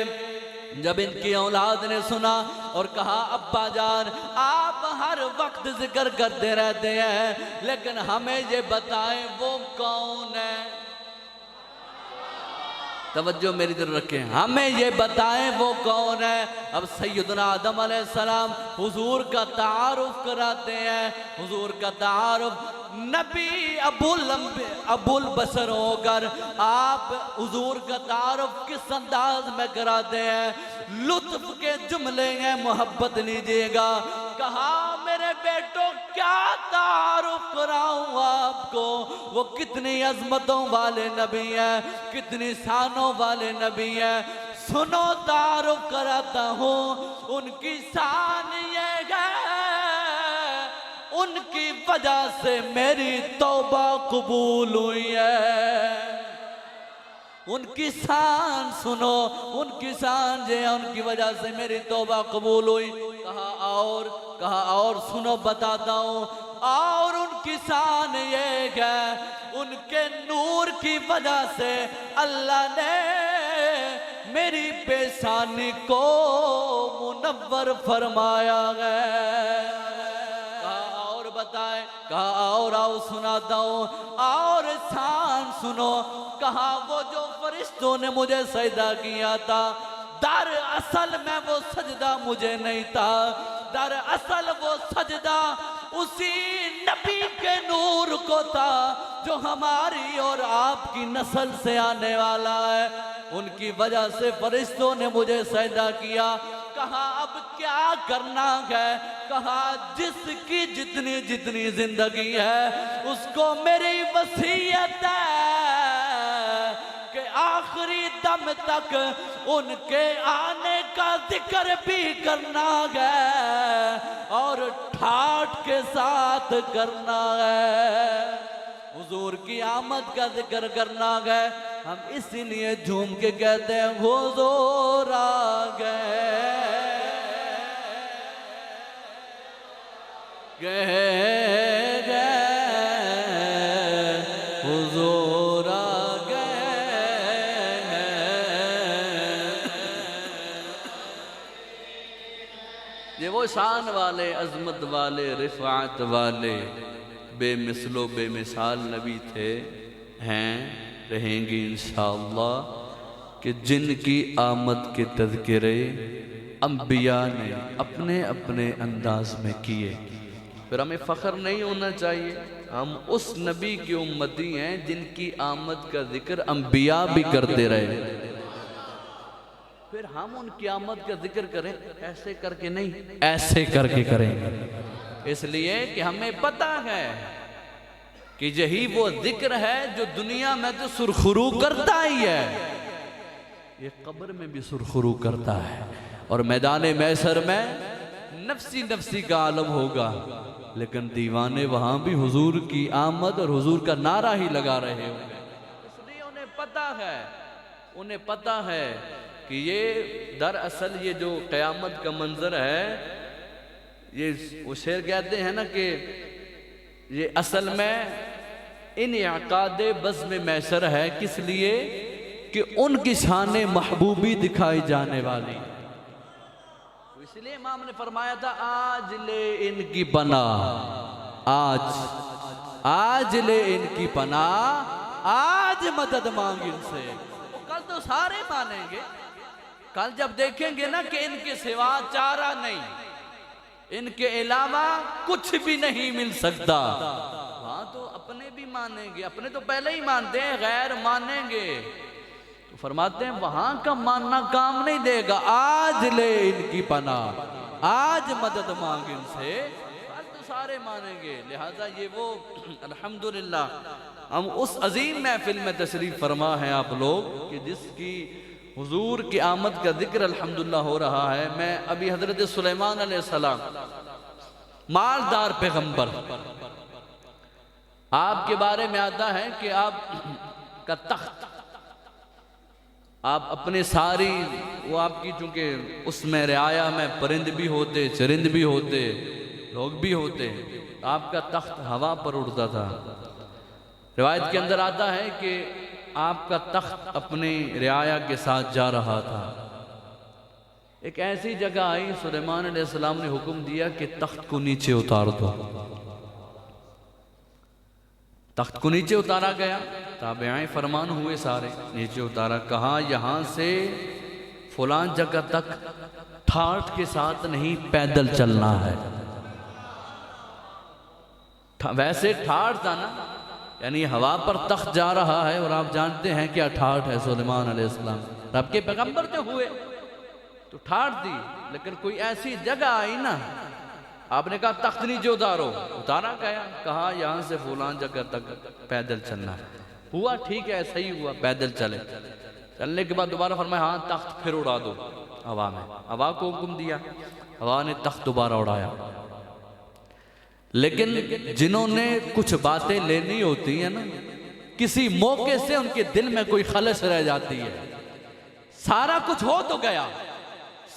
جب ان کی اولاد نے سنا اور کہا ابا جان آپ ہر وقت ذکر کرتے رہتے ہیں لیکن ہمیں یہ بتائیں وہ کون ہے. توجہ میری طرف رکھیں ہمیں یہ بتائیں وہ کون ہے. اب سیدنا آدم علیہ السلام حضور کا تعارف کراتے ہیں. حضور کا تعارف نبی ابو البشر ہو کر آپ حضور کا تعارف کس انداز میں کراتے ہیں. لطف کے جملے ہیں محبت لیجئے گا. کہا میرے بیٹو کیا تعارف کراؤں آپ کو وہ کتنی عظمتوں والے نبی ہیں کتنی شانوں والے نبی ہیں. سنو تعارف کراتا ہوں ان کی شان یہ ہے ان کی وجہ سے میری توبہ قبول ہوئی ہے. ان کی شان سنو ان کی شان جو ہے ان کی وجہ سے میری توبہ قبول ہوئی. کہا اور سنو بتاتا ہوں اور ان کی شان یہ ہے ان کے نور کی وجہ سے اللہ نے میری پیشانی کو منور فرمایا ہے. کہا اور بتائیں کہا اور آؤ سناتا ہوں اور شان سنو. کہا وہ جو فرشتوں نے مجھے سجدہ کیا تھا در اصل میں وہ سجدہ مجھے نہیں تھا در اصل وہ سجدہ اسی نبی کے نور کو تھا جو ہماری اور آپ کی نسل سے آنے والا ہے. ان کی وجہ سے فرشتوں نے مجھے سجدہ کیا. کہا اب کیا کرنا ہے. کہا جس کی جتنی جتنی زندگی ہے اس کو میری وصیت ہے کہ آخری دم تک ان کے آنے کا ذکر بھی کرنا ہے اور ٹھاٹ کے ساتھ کرنا ہے. حضور کی آمد کا ذکر کرنا ہے. ہم اسی لیے جھوم کے کہتے ہیں حضور آ گئے حضور آ گئے. یہ وہ شان والے عظمت والے رفعت والے بے مثل و بے مثال نبی تھے ہیں رہیں گی انشاءاللہ کہ جن کی آمد کے تذکرے انبیاء نے اپنے اپنے انداز میں کیے. پھر ہمیں فخر نہیں ہونا چاہیے ہم اس نبی کی امتی ہیں جن کی آمد کا ذکر انبیاء بھی کرتے رہے. پھر ہم ان کی آمد کا ذکر کریں ایسے کر کے نہیں ایسے کر کے کریں. اس لیے کہ ہمیں پتہ ہے کہ یہی وہ ذکر ہے جو دنیا میں تو سرخرو کرتا ہی ہے، یہ قبر میں بھی سرخرو کرتا ہے، اور میدان محشر میں نفسی نفسی کا عالم ہوگا، لیکن دیوانے وہاں بھی حضور کی آمد اور حضور کا نعرہ ہی لگا رہے ہوں گے۔ اس لیے انہیں پتہ ہے کہ یہ دراصل یہ جو قیامت کا منظر ہے، یہ وہ شعر کہتے ہیں نا کہ یہ اصل میں انعقاد بزم محشر ہے، کس لیے کہ ان کی شان محبوبی دکھائی جانے والی، اس لیے امام نے فرمایا تھا آج لے ان کی پناہ، آج لے ان کی پناہ، آج مدد مانگ ان سے۔ کل تو سارے مانیں گے، کل جب دیکھیں گے نا کہ ان کے سوا چارہ نہیں، ان کے علاوہ کچھ بھی نہیں مل سکتا، وہاں تو اپنے بھی مانیں گے، اپنے تو پہلے ہی مانتے ہیں، غیر مانیں گے، تو فرماتے ہیں وہاں کا ماننا کام نہیں دے گا، آج لے ان کی پناہ، آج مدد مانگ ان سے، کل تو سارے مانیں گے۔ لہذا یہ وہ الحمدللہ ہم اس عظیم محفل میں تشریف فرما ہیں آپ لوگ کہ جس کی حضور کی آمد کا ذکر الحمدللہ ہو رہا ہے۔ میں ابھی حضرت سلیمان علیہ السلام مالدار پیغمبر، آپ کے بارے میں آتا ہے کہ آپ کا تخت، آپ اپنے ساری وہ آپ کی چونکہ اس میں رعایا میں پرند بھی ہوتے، چرند بھی ہوتے، لوگ بھی ہوتے، آپ کا تخت ہوا پر اڑتا تھا۔ روایت کے اندر آتا ہے کہ آپ کا تخت اپنے رعایا کے ساتھ جا رہا تھا، ایک ایسی جگہ آئی، سلیمان علیہ السلام نے حکم دیا کہ تخت کو نیچے اتار دو، تخت کو نیچے اتارا گیا، تابعین فرمان ہوئے سارے، نیچے اتارا، کہا یہاں سے فلان جگہ تک ٹھاٹھ کے ساتھ نہیں پیدل چلنا ہے۔ ویسے ٹھاٹھ تھا نا، یعنی ہوا پر تخت جا رہا ہے، اور آپ جانتے ہیں کیا ٹھاٹھ ہے سلیمان علیہ السلام، رب کے پیغمبر جو ہوئے تو ٹھاٹھ دی، لیکن کوئی ایسی جگہ آئی نا، آپ نے کہا تخت نیچے اتارو، اتارا گیا، کہا یہاں سے فلان جگہ تک پیدل چلنا ہے، ہوا ٹھیک ہے، صحیح ہوا، پیدل چلے، چلنے کے بعد دوبارہ فرمایا ہاں تخت پھر اڑا دو ہوا میں، ہوا کو حکم دیا، ہوا نے تخت دوبارہ اڑایا۔ لیکن جنہوں نے کچھ باتیں لینی ہوتی ہیں نا، کسی موقع سے ان کے دل میں کوئی خلش رہ جاتی ہے، سارا کچھ ہو تو گیا،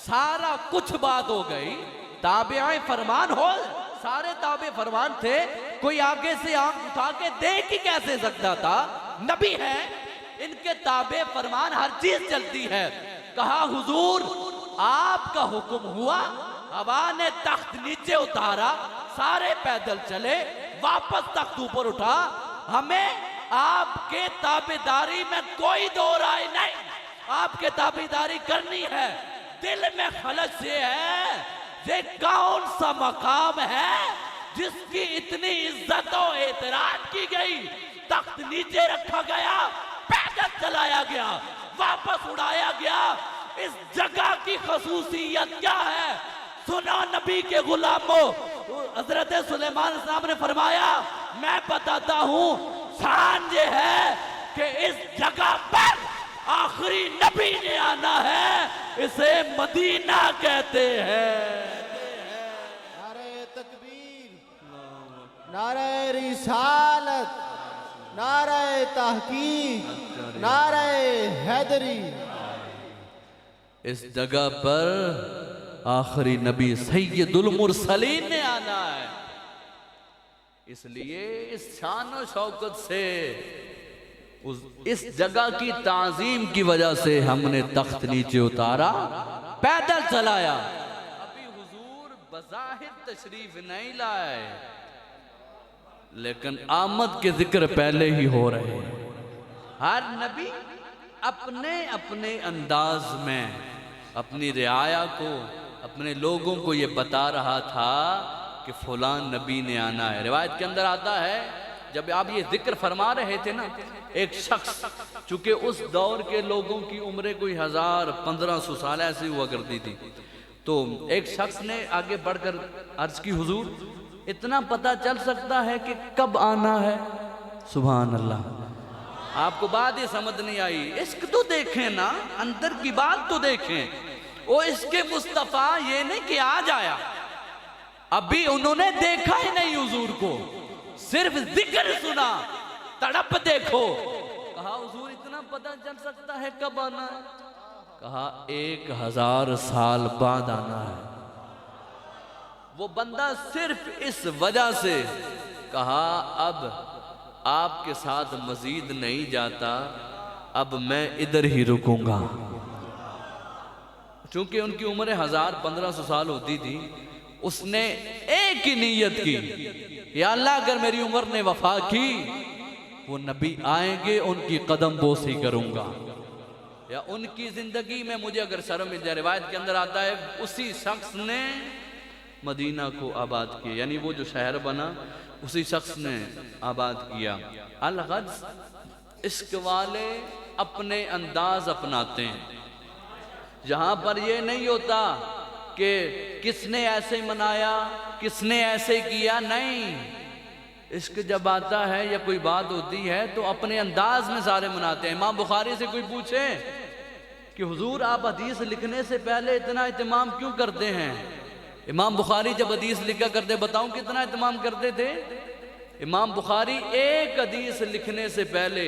سارا کچھ بات ہو گئی، تابعین فرمان ہو، سارے تابع فرمان تھے، کوئی آگے سے آنکھ اٹھا کے دیکھ ہی کیسے سکتا تھا، نبی ہے، ان کے تابع فرمان ہر چیز چلتی ہے۔ کہا حضور آپ کا حکم ہوا، ہوا نے تخت نیچے اتارا، سارے پیدل چلے، واپس تخت اوپر اٹھا، ہمیں آپ کے تابعداری میں کوئی دو رائے نہیں، آپ کے تابعداری کرنی ہے، دل میں خلش یہ ہے، یہ کون سا مقام ہے جس کی اتنی عزت و احترام کی گئی، تخت نیچے رکھا گیا، پیدل چلایا گیا، واپس اڑایا گیا، اس جگہ کی خصوصیت کیا ہے؟ سنو نبی کے غلاموں، حضرت سلیمان علیہ السلام نے فرمایا میں بتاتا ہوں، شان یہ ہے کہ اس جگہ پر آخری نبی نے آنا ہے، اسے مدینہ کہتے ہیں۔ نعرہ تکبیر، نعرہ رسالت، نعرہ تحقیق، نعرہ حیدری۔ اس جگہ پر آخری نبی سید المرسلین نے آنا ہے، اس لیے اس شان و شوکت سے، اس جگہ کی تعظیم کی وجہ سے ہم نے تخت نیچے اتارا، پیدل چلایا۔ ابھی حضور بظاہر تشریف نہیں لائے، لیکن آمد کے ذکر پہلے ہی ہو رہے ہیں۔ ہر نبی اپنے اپنے انداز میں اپنی رعایا کو، اپنے لوگوں کو یہ بتا رہا تھا کہ فلان نبی نے آنا ہے۔ روایت کے اندر آتا ہے جب آپ یہ ذکر فرما رہے تھے نا، ایک شخص، چونکہ اس دور کے لوگوں کی عمریں کوئی 1500 سال ایسی ہوا کرتی تھی، تو ایک شخص نے آگے بڑھ کر عرض کی حضور اتنا پتہ چل سکتا ہے کہ کب آنا ہے؟ سبحان اللہ. آپ کو بات یہ سمجھ نہیں آئی. عشق تو دیکھیں نا, اندر کی بات تو دیکھیں. وہ عشق مصطفیٰ یہ نہیں کہ آج آیا, ابھی انہوں نے دیکھا ہی نہیں حضور کو, صرف ذکر سنا, تڑپ دیکھو. کہا حضور اتنا پتہ چل سکتا ہے کب آنا ہے؟ کہا 1000 سال بعد آنا ہے. وہ بندہ صرف اس وجہ سے کہا اب آپ کے ساتھ مزید نہیں جاتا, اب میں ادھر ہی رکوں گا. چونکہ ان کی عمر 1500 سال ہوتی تھی, اس نے ایک ہی نیت کی, یا اللہ اگر میری عمر نے وفا کی, وہ نبی آئیں گے ان کی قدم بوسی کروں گا, یا ان کی زندگی میں مجھے اگر شرم مل جائے. روایت کے اندر آتا ہے اسی شخص نے مدینہ کو آباد کیا, یعنی وہ جو شہر بنا اسی شخص نے آباد کیا. الغرض عشق والے اپنے انداز اپناتے ہیں, جہاں پر یہ نہیں ہوتا کہ کس نے ایسے منایا, کس نے ایسے کیا, نہیں. عشق جب آتا ہے یا کوئی بات ہوتی ہے تو اپنے انداز میں سارے مناتے ہیں. امام بخاری سے کوئی پوچھے کہ حضور آپ حدیث لکھنے سے پہلے اتنا اہتمام کیوں کرتے ہیں؟ امام بخاری جب حدیث لکھا کرتے, بتاؤں کتنا اہتمام کرتے تھے. امام بخاری ایک حدیث لکھنے سے پہلے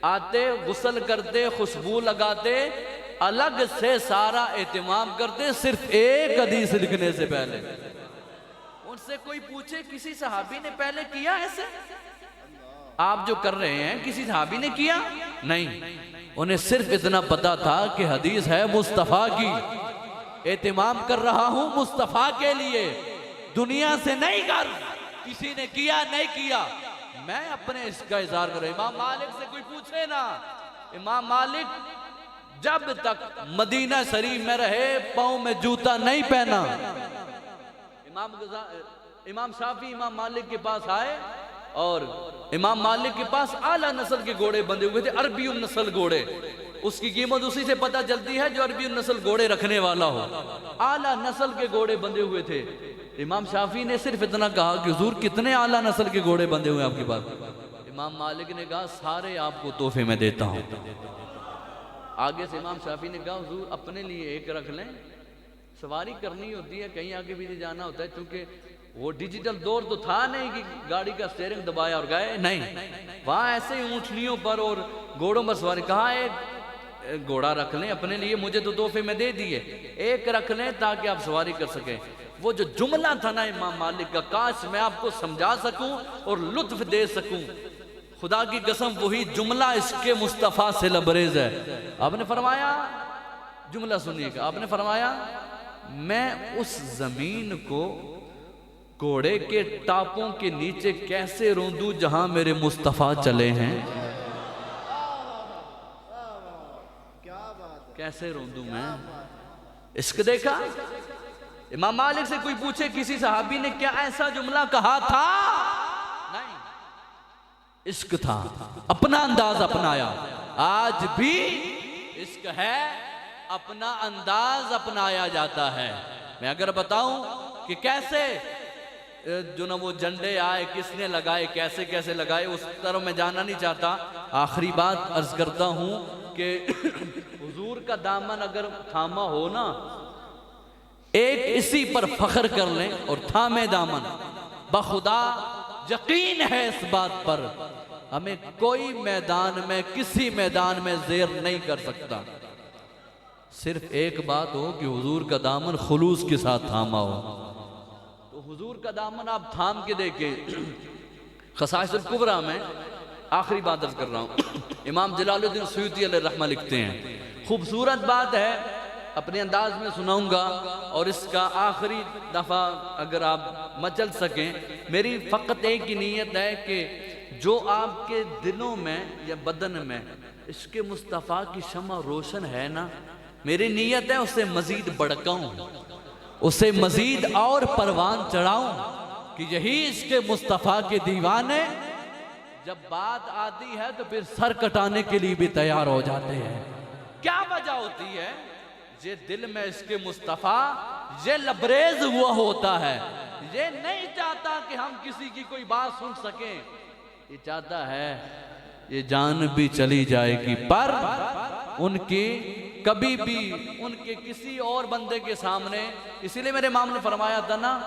آتے, غسل کرتے, خوشبو لگاتے, الگ سے سارا اہتمام کرتے, صرف ایک حدیث لکھنے سے پہلے. ان سے کوئی پوچھے کسی صحابی نے پہلے کیا ایسے؟ آپ جو کر رہے ہیں کسی صحابی نے کیا؟ نہیں. انہیں صرف اتنا پتا تھا کہ حدیث ہے مصطفیٰ کی, اہتمام کر رہا ہوں مصطفیٰ کے لیے, دنیا سے نہیں کر کسی نے کیا نہیں کیا, میں اپنے اس کا اظہار کر رہا ہوں. امام مالک سے کوئی پوچھے نا, امام مالک جب تک مدینہ شریف میں رہے پاؤں میں جوتا نہیں پہنا. امام شافعی امام مالک کے پاس آئے اور امام مالک کے پاس اعلیٰ نسل کے گھوڑے بندھے ہوئے تھے, عربی النسل گھوڑے. اس کی قیمت اسی سے پتہ چلتی ہے جو عربی النسل گھوڑے رکھنے والا ہو. اعلیٰ نسل کے گھوڑے بندھے ہوئے تھے. امام شافعی نے صرف اتنا کہا کہ حضور کتنے اعلیٰ نسل کے گھوڑے بندھے ہوئے آپ کے پاس؟ امام مالک نے کہا سارے آپ کو تحفے میں دیتا ہوں. آگے سے امام شافعی نے کہا حضور اپنے لیے ایک رکھ لیں, سواری کرنی ہوتی ہے, کہیں آگے بھی جانا ہوتا ہے, چونکہ وہ ڈیجیٹل دور تو تھا نہیں کہ گاڑی کا سٹیئرنگ دبایا اور گئے, نہیں. وہاں ایسے ہی اونٹنیوں پر اور گھوڑوں پر سواری. کہا ایک گھوڑا رکھ لیں اپنے لیے, مجھے تو تحفے میں دے دیے, ایک رکھ لیں تاکہ آپ سواری کر سکیں. وہ جو جملہ تھا نا امام مالک کا, کاش میں آپ کو سمجھا سکوں اور لطف دے سکوں. خدا کی قسم وہی جملہ عشق مصطفیٰ سے لبریز ہے. آپ نے فرمایا, جملہ سنیے گا, آپ نے فرمایا میں اس زمین کو گھوڑے کے ٹاپوں کے نیچے کیسے روندوں جہاں میرے مصطفیٰ چلے ہیں؟ کیسے روندوں میں؟ عشق دیکھا. امام مالک سے کوئی پوچھے کسی صحابی نے کیا ایسا جملہ کہا تھا؟ نہیں. عشق تھا, اپنا انداز اپنایا. آج بھی عشق ہے, اپنا انداز اپنایا جاتا ہے. میں اگر بتاؤں کہ کیسے جو نہ وہ جھنڈے آئے, کس نے لگائے, کیسے کیسے لگائے, اس طرح میں جانا نہیں چاہتا. آخری بات عرض کرتا ہوں کہ حضور کا دامن اگر تھاما ہو نا, ایک اسی پر فخر کر لیں اور تھامے دامن, بخدا یقین ہے اس بات پر ہمیں کوئی میدان میں کسی میدان میں زیر نہیں کر سکتا. صرف ایک بات ہو کہ حضور کا دامن خلوص کے ساتھ تھاما ہو. تو حضور کا دامن آپ تھام کے دیکھیں. خصائص الکبریٰ میں آخری بات عرض کر رہا ہوں, امام جلال الدین سیوطی علیہ الرحمہ لکھتے ہیں, خوبصورت بات ہے, اپنے انداز میں سناؤں گا, اور اس کا آخری دفعہ اگر آپ مچل سکیں. میری فقط ایک ہی نیت ہے کہ جو آپ کے دلوں میں یا بدن میں عشق مصطفیٰ کی شمع روشن ہے نا, میری نیت ہے اسے مزید بڑھکاؤں, اسے مزید اور پروان چڑھاؤں کہ یہی عشق مصطفیٰ کے دیوانے جب بات آتی ہے تو پھر سر کٹانے کے لیے بھی تیار ہو جاتے ہیں. کیا وجہ ہوتی ہے؟ یہ دل میں عشق مصطفیٰ یہ لبریز ہوا ہوتا ہے, یہ نہیں چاہتا کہ ہم کسی کی کوئی بات سن سکیں. یہ چاہتا ہے یہ جان بھی چلی جائے گی، پر ان کی کبھی بھی ان کے کسی اور بندے کے سامنے، اسی لیے میرے امام نے فرمایا تھا نا،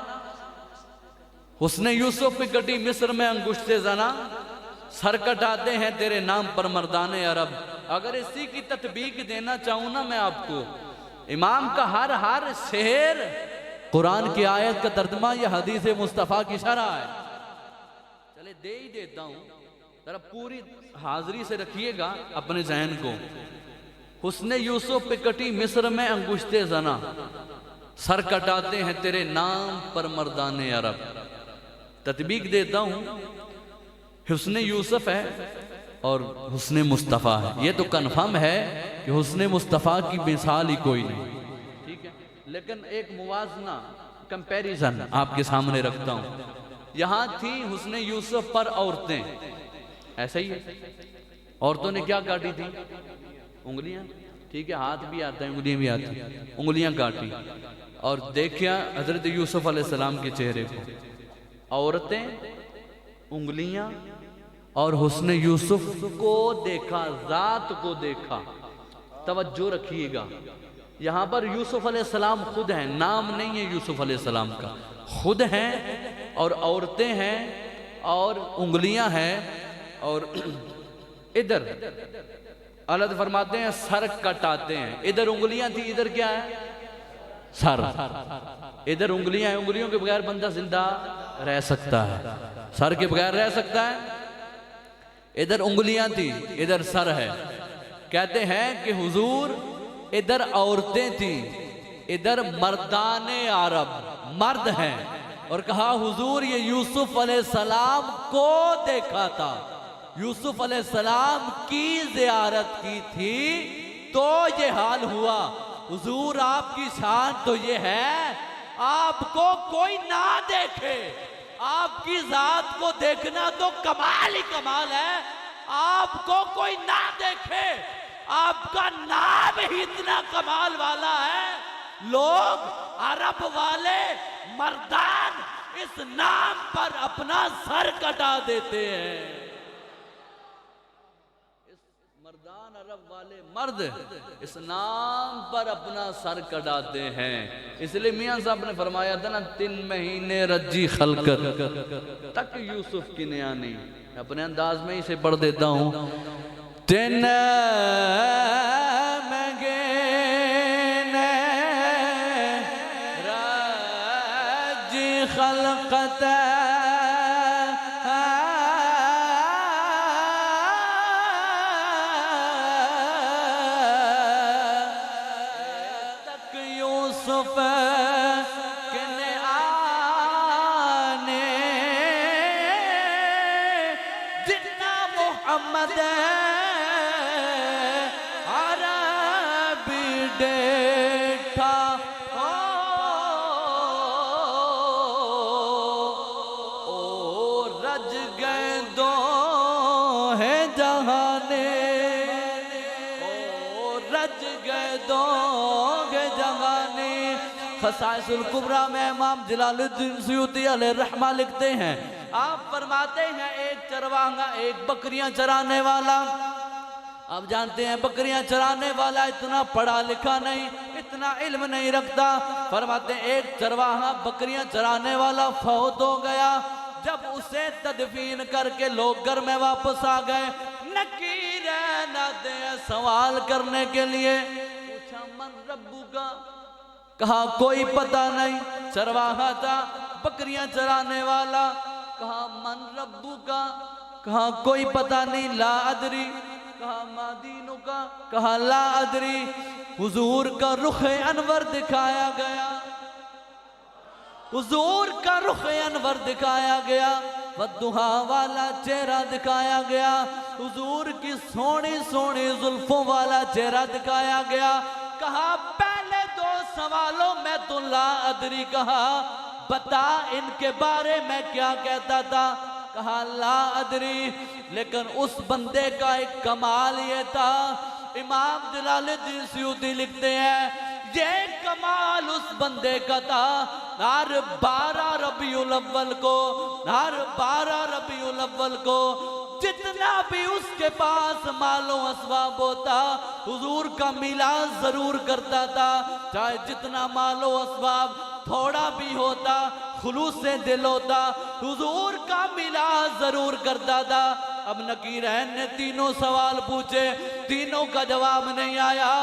حسن یوسف پہ کٹی مصر میں انگشت زنا، سر کٹاتے ہیں تیرے نام پر مردان عرب۔ اگر اسی کی تطبیق دینا چاہوں نا میں آپ کو، امام کا ہر شعر قرآن کی آیت کا ترجمہ یا حدیث مصطفیٰ کی شرح ہے۔ چلے دے ہی دیتا ہوں، ذرا پوری حاضری سے رکھیے گا اپنے ذہن کو۔ حسن یوسف پہ کٹی مصر میں انگشت زنا، سر کٹاتے ہیں تیرے نام پر مردان عرب۔ تطبیق دیتا ہوں، حسن یوسف ہے اور حسن مصطفیٰ ہے، یہ تو کنفرم ہے کہ حسن مصطفیٰ کی مثال ہی کوئی نہیں، ٹھیک ہے؟ لیکن ایک موازنہ، کمپیریزن آپ کے سامنے رکھتا ہوں۔ یہاں تھی حسن یوسف پر عورتیں، ایسا ہی ہے، عورتوں نے کیا کاٹی تھی؟ انگلیاں، ٹھیک ہے، ہاتھ بھی آتا ہے، انگلیاں بھی آتی ہیں، انگلیاں کاٹی اور دیکھیا حضرت یوسف علیہ السلام کے چہرے کو، عورتیں، انگلیاں اور حسن یوسف کو دیکھا، ذات کو دیکھا۔ توجہ رکھیے گا، یہاں پر یوسف علیہ السلام خود ہیں، نام نہیں ہے یوسف علیہ السلام کا، خود ہیں اور عورتیں ہیں اور انگلیاں ہیں، اور ادھر اللہ فرماتے ہیں سر کٹاتے ہیں، ادھر انگلیاں تھی، ادھر کیا ہے؟ سر۔ ادھر انگلیاں ہیں، انگلیوں کے بغیر بندہ زندہ رہ سکتا ہے، سر کے بغیر رہ سکتا ہے؟ ادھر انگلیاں تھی، ادھر سر ہے۔ کہتے ہیں کہ حضور ادھر عورتیں تھیں، ادھر مردان عرب، مرد ہیں، اور کہا حضور یہ یوسف علیہ السلام کو دیکھا تھا، یوسف علیہ السلام کی زیارت کی تھی تو یہ حال ہوا۔ حضور آپ کی شان تو یہ ہے آپ کو کوئی نہ دیکھے، آپ کی ذات کو دیکھنا تو کمال ہی کمال ہے، آپ کو کوئی نہ دیکھے، آپ کا نام ہی اتنا کمال والا ہے، لوگ عرب والے مردان اس نام پر اپنا سر کٹا دیتے ہیں۔ مردان عرب والے مرد اس نام پر اپنا سر کٹاتے ہیں۔ اس لیے میاں صاحب نے فرمایا تھا نا، 3 مہینے رجی خلقت تک یوسف کی نیا نہیں۔ اپنے انداز میں اسے پڑھ دیتا ہوں، 3 مہینے رجی خلقت خصائص الکبریٰ میں امام جلال الدین سیوطی علیہ الرحمہ لکھتے ہیں، آپ فرماتے ہیں ایک چرواہا، ایک بکریاں چرانے والا، آپ جانتے ہیں بکریاں چرانے والا اتنا پڑھا لکھا نہیں، اتنا علم نہیں رکھتا، فرماتے ہیں ایک چرواہا بکریاں چرانے والا فوت ہو گیا، جب اسے تدفین کر کے لوگ گھر میں واپس آ گئے، نکیر نادے سوال کرنے کے لیے، پوچھا من ربو کا، کہا کوئی پتہ نہیں، چرواہا تھا بکریاں چرانے والا، کہا من ربو کا، کہا کوئی پتہ نہیں، لا ادری، کہا ما دینو کا، کہا لا ادری، حضور کا رخ انور دکھایا گیا، حضور کا رخ انور دکھایا گیا، والدہا والا چہرہ دکھایا گیا، حضور کی سونی سونی زلفوں والا چہرہ دکھایا گیا، کہا پہلے 2 سوالوں میں تو لا ادری کہا، بتا ان کے بارے میں کیا کہتا تھا، کہا لا ادری، لیکن اس بندے کا ایک کمال یہ تھا، امام جلال الدین سیوطی لکھتے ہیں یہ کمال اس بندے کا تھا، ہر 12 ربیع الاول کو، ہر 12 ربیع الاول کو جتنا بھی اس کے پاس مال و اسباب ہوتا حضور کا میلاد ضرور کرتا تھا، چاہے جتنا مال و اسباب تھوڑا بھی ہوتا، خلوص سے دل ہوتا، حضور کا میلاد ضرور کرتا تھا۔ اب نکیرین نے تینوں سوال پوچھے، تینوں کا جواب نہیں آیا،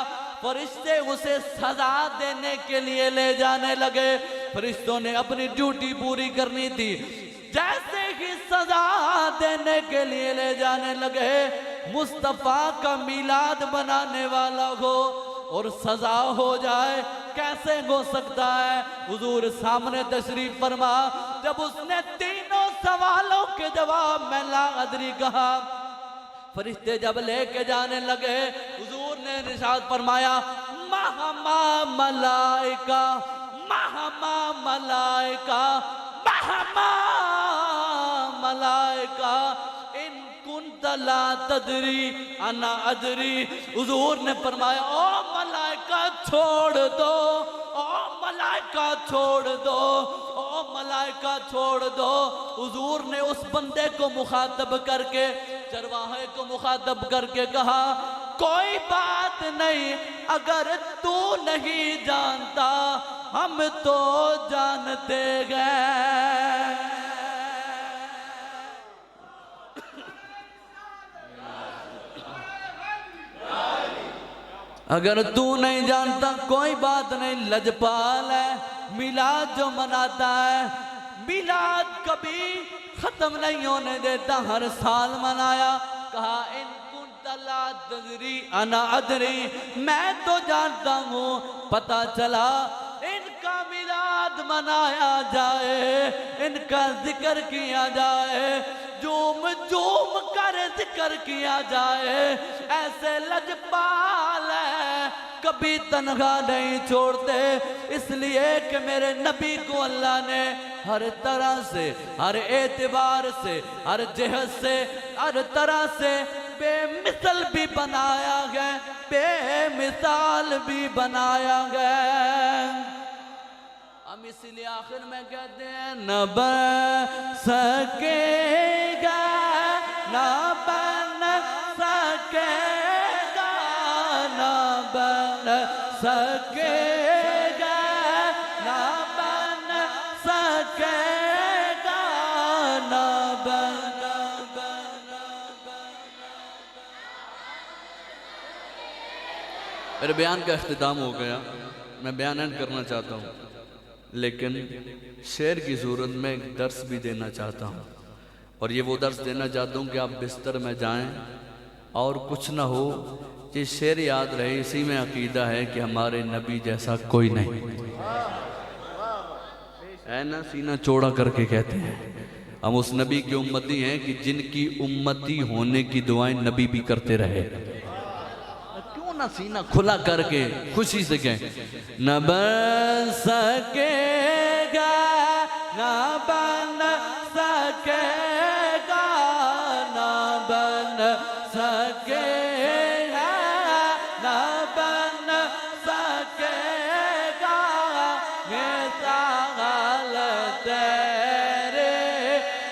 فرشتے اسے سزا دینے کے لیے لے جانے لگے۔ فرشتوں نے اپنی ڈیوٹی پوری کرنی تھی، جیسے ہی سزا دینے کے لیے لے جانے لگے، مصطفیٰ کا میلاد بنانے والا ہو اور سزا ہو جائے، کیسے ہو سکتا ہے؟ حضور سامنے تشریف فرما، جب اس نے تینوں سوالوں کے جواب میں لا ادری کہا، فرشتے جب لے کے جانے لگے، حضور نے ارشاد فرمایا مہما ملائکہ، مہما ملائکہ، مہما ملائکہ، ان کنت لا تدری انا ادری۔ حضور نے فرمایا او ملائکہ چھوڑ دو، او ملائکہ چھوڑ دو، او ملائکہ چھوڑ دو۔ حضور نے اس بندے کو مخاطب کر کے، چرواہے کو مخاطب کر کے کہا کوئی بات نہیں، اگر تو نہیں جانتا ہم تو جانتے گئے۔ اگر تو نہیں جانتا کوئی بات نہیں، لجپال ہے، میلاد جو مناتا ہے، میلاد کبھی ختم نہیں ہونے دیتا، ہر سال منایا۔ کہا ان کنت لا تدری انا ادری، میں تو جانتا ہوں، پتہ چلا ان کا میلاد منایا جائے، ان کا ذکر کیا جائے، جوم جوم کر ذکر کیا جائے، ایسے لجپال ہے کبھی تنہا نہیں چھوڑتے، اس لیے کہ میرے نبی کو اللہ نے ہر طرح سے، ہر اعتبار سے، ہر جہت سے، ہر طرح سے بے مثل بھی بنایا گیا، بے مثال بھی بنایا گیا۔ ہم اسی لیے آخر میں کہتے ہیں نہ بن سکے گا، نہ بن سکے گا، نہ بن سکے گا، نہ بن سکے گا، نہ بن۔ میرے بیان کا اختتام ہو گیا، میں بیان اینڈ کرنا چاہتا ہوں، لیکن شعر کی صورت میں ایک درس بھی دینا چاہتا ہوں، اور یہ وہ درس دینا چاہتا ہوں کہ آپ بستر میں جائیں اور کچھ نہ ہو، یہ شعر یاد رہے، اسی میں عقیدہ ہے کہ ہمارے نبی جیسا کوئی نہیں ہے، نا سینہ چوڑا کر کے کہتے ہیں ہم اس نبی کی امتی ہیں کہ جن کی امتی ہونے کی دعائیں نبی بھی کرتے رہے، کیوں نہ سینہ کھلا کر کے خوشی سے کہیں نہ بن سکے گا، نہ بن سکے گا، نہ بن سکے گا، نہ بن سکے گا، مثال تیرے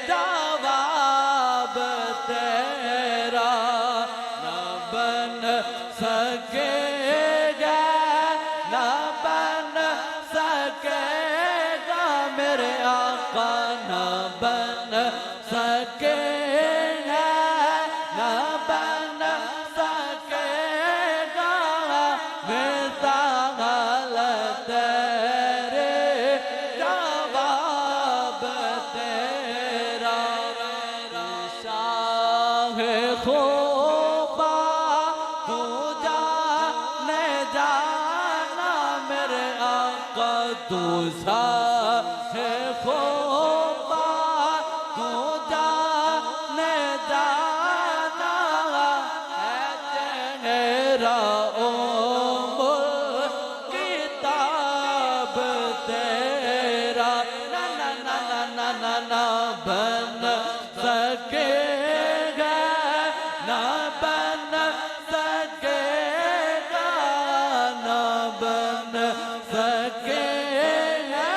جواب تیرا، نہ بن سکے گا، نہ بن سکے گا میرے آقا، نہ بن سکے گا، نہ بن سکے گا، مثال تیرے جواب تیرا، شاہ خوبا تو جانے جانا میرے آقا، تو شاہ خوبا تو جانے جانا، ہے چہرہ کتاب تیرا، نہ نہ نہ نہ نہ نہ بن سکے گا، نہ بن سکے گا، نہ بن سکے گا،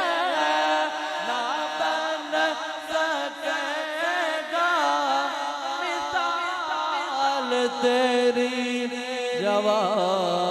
تیری جوانی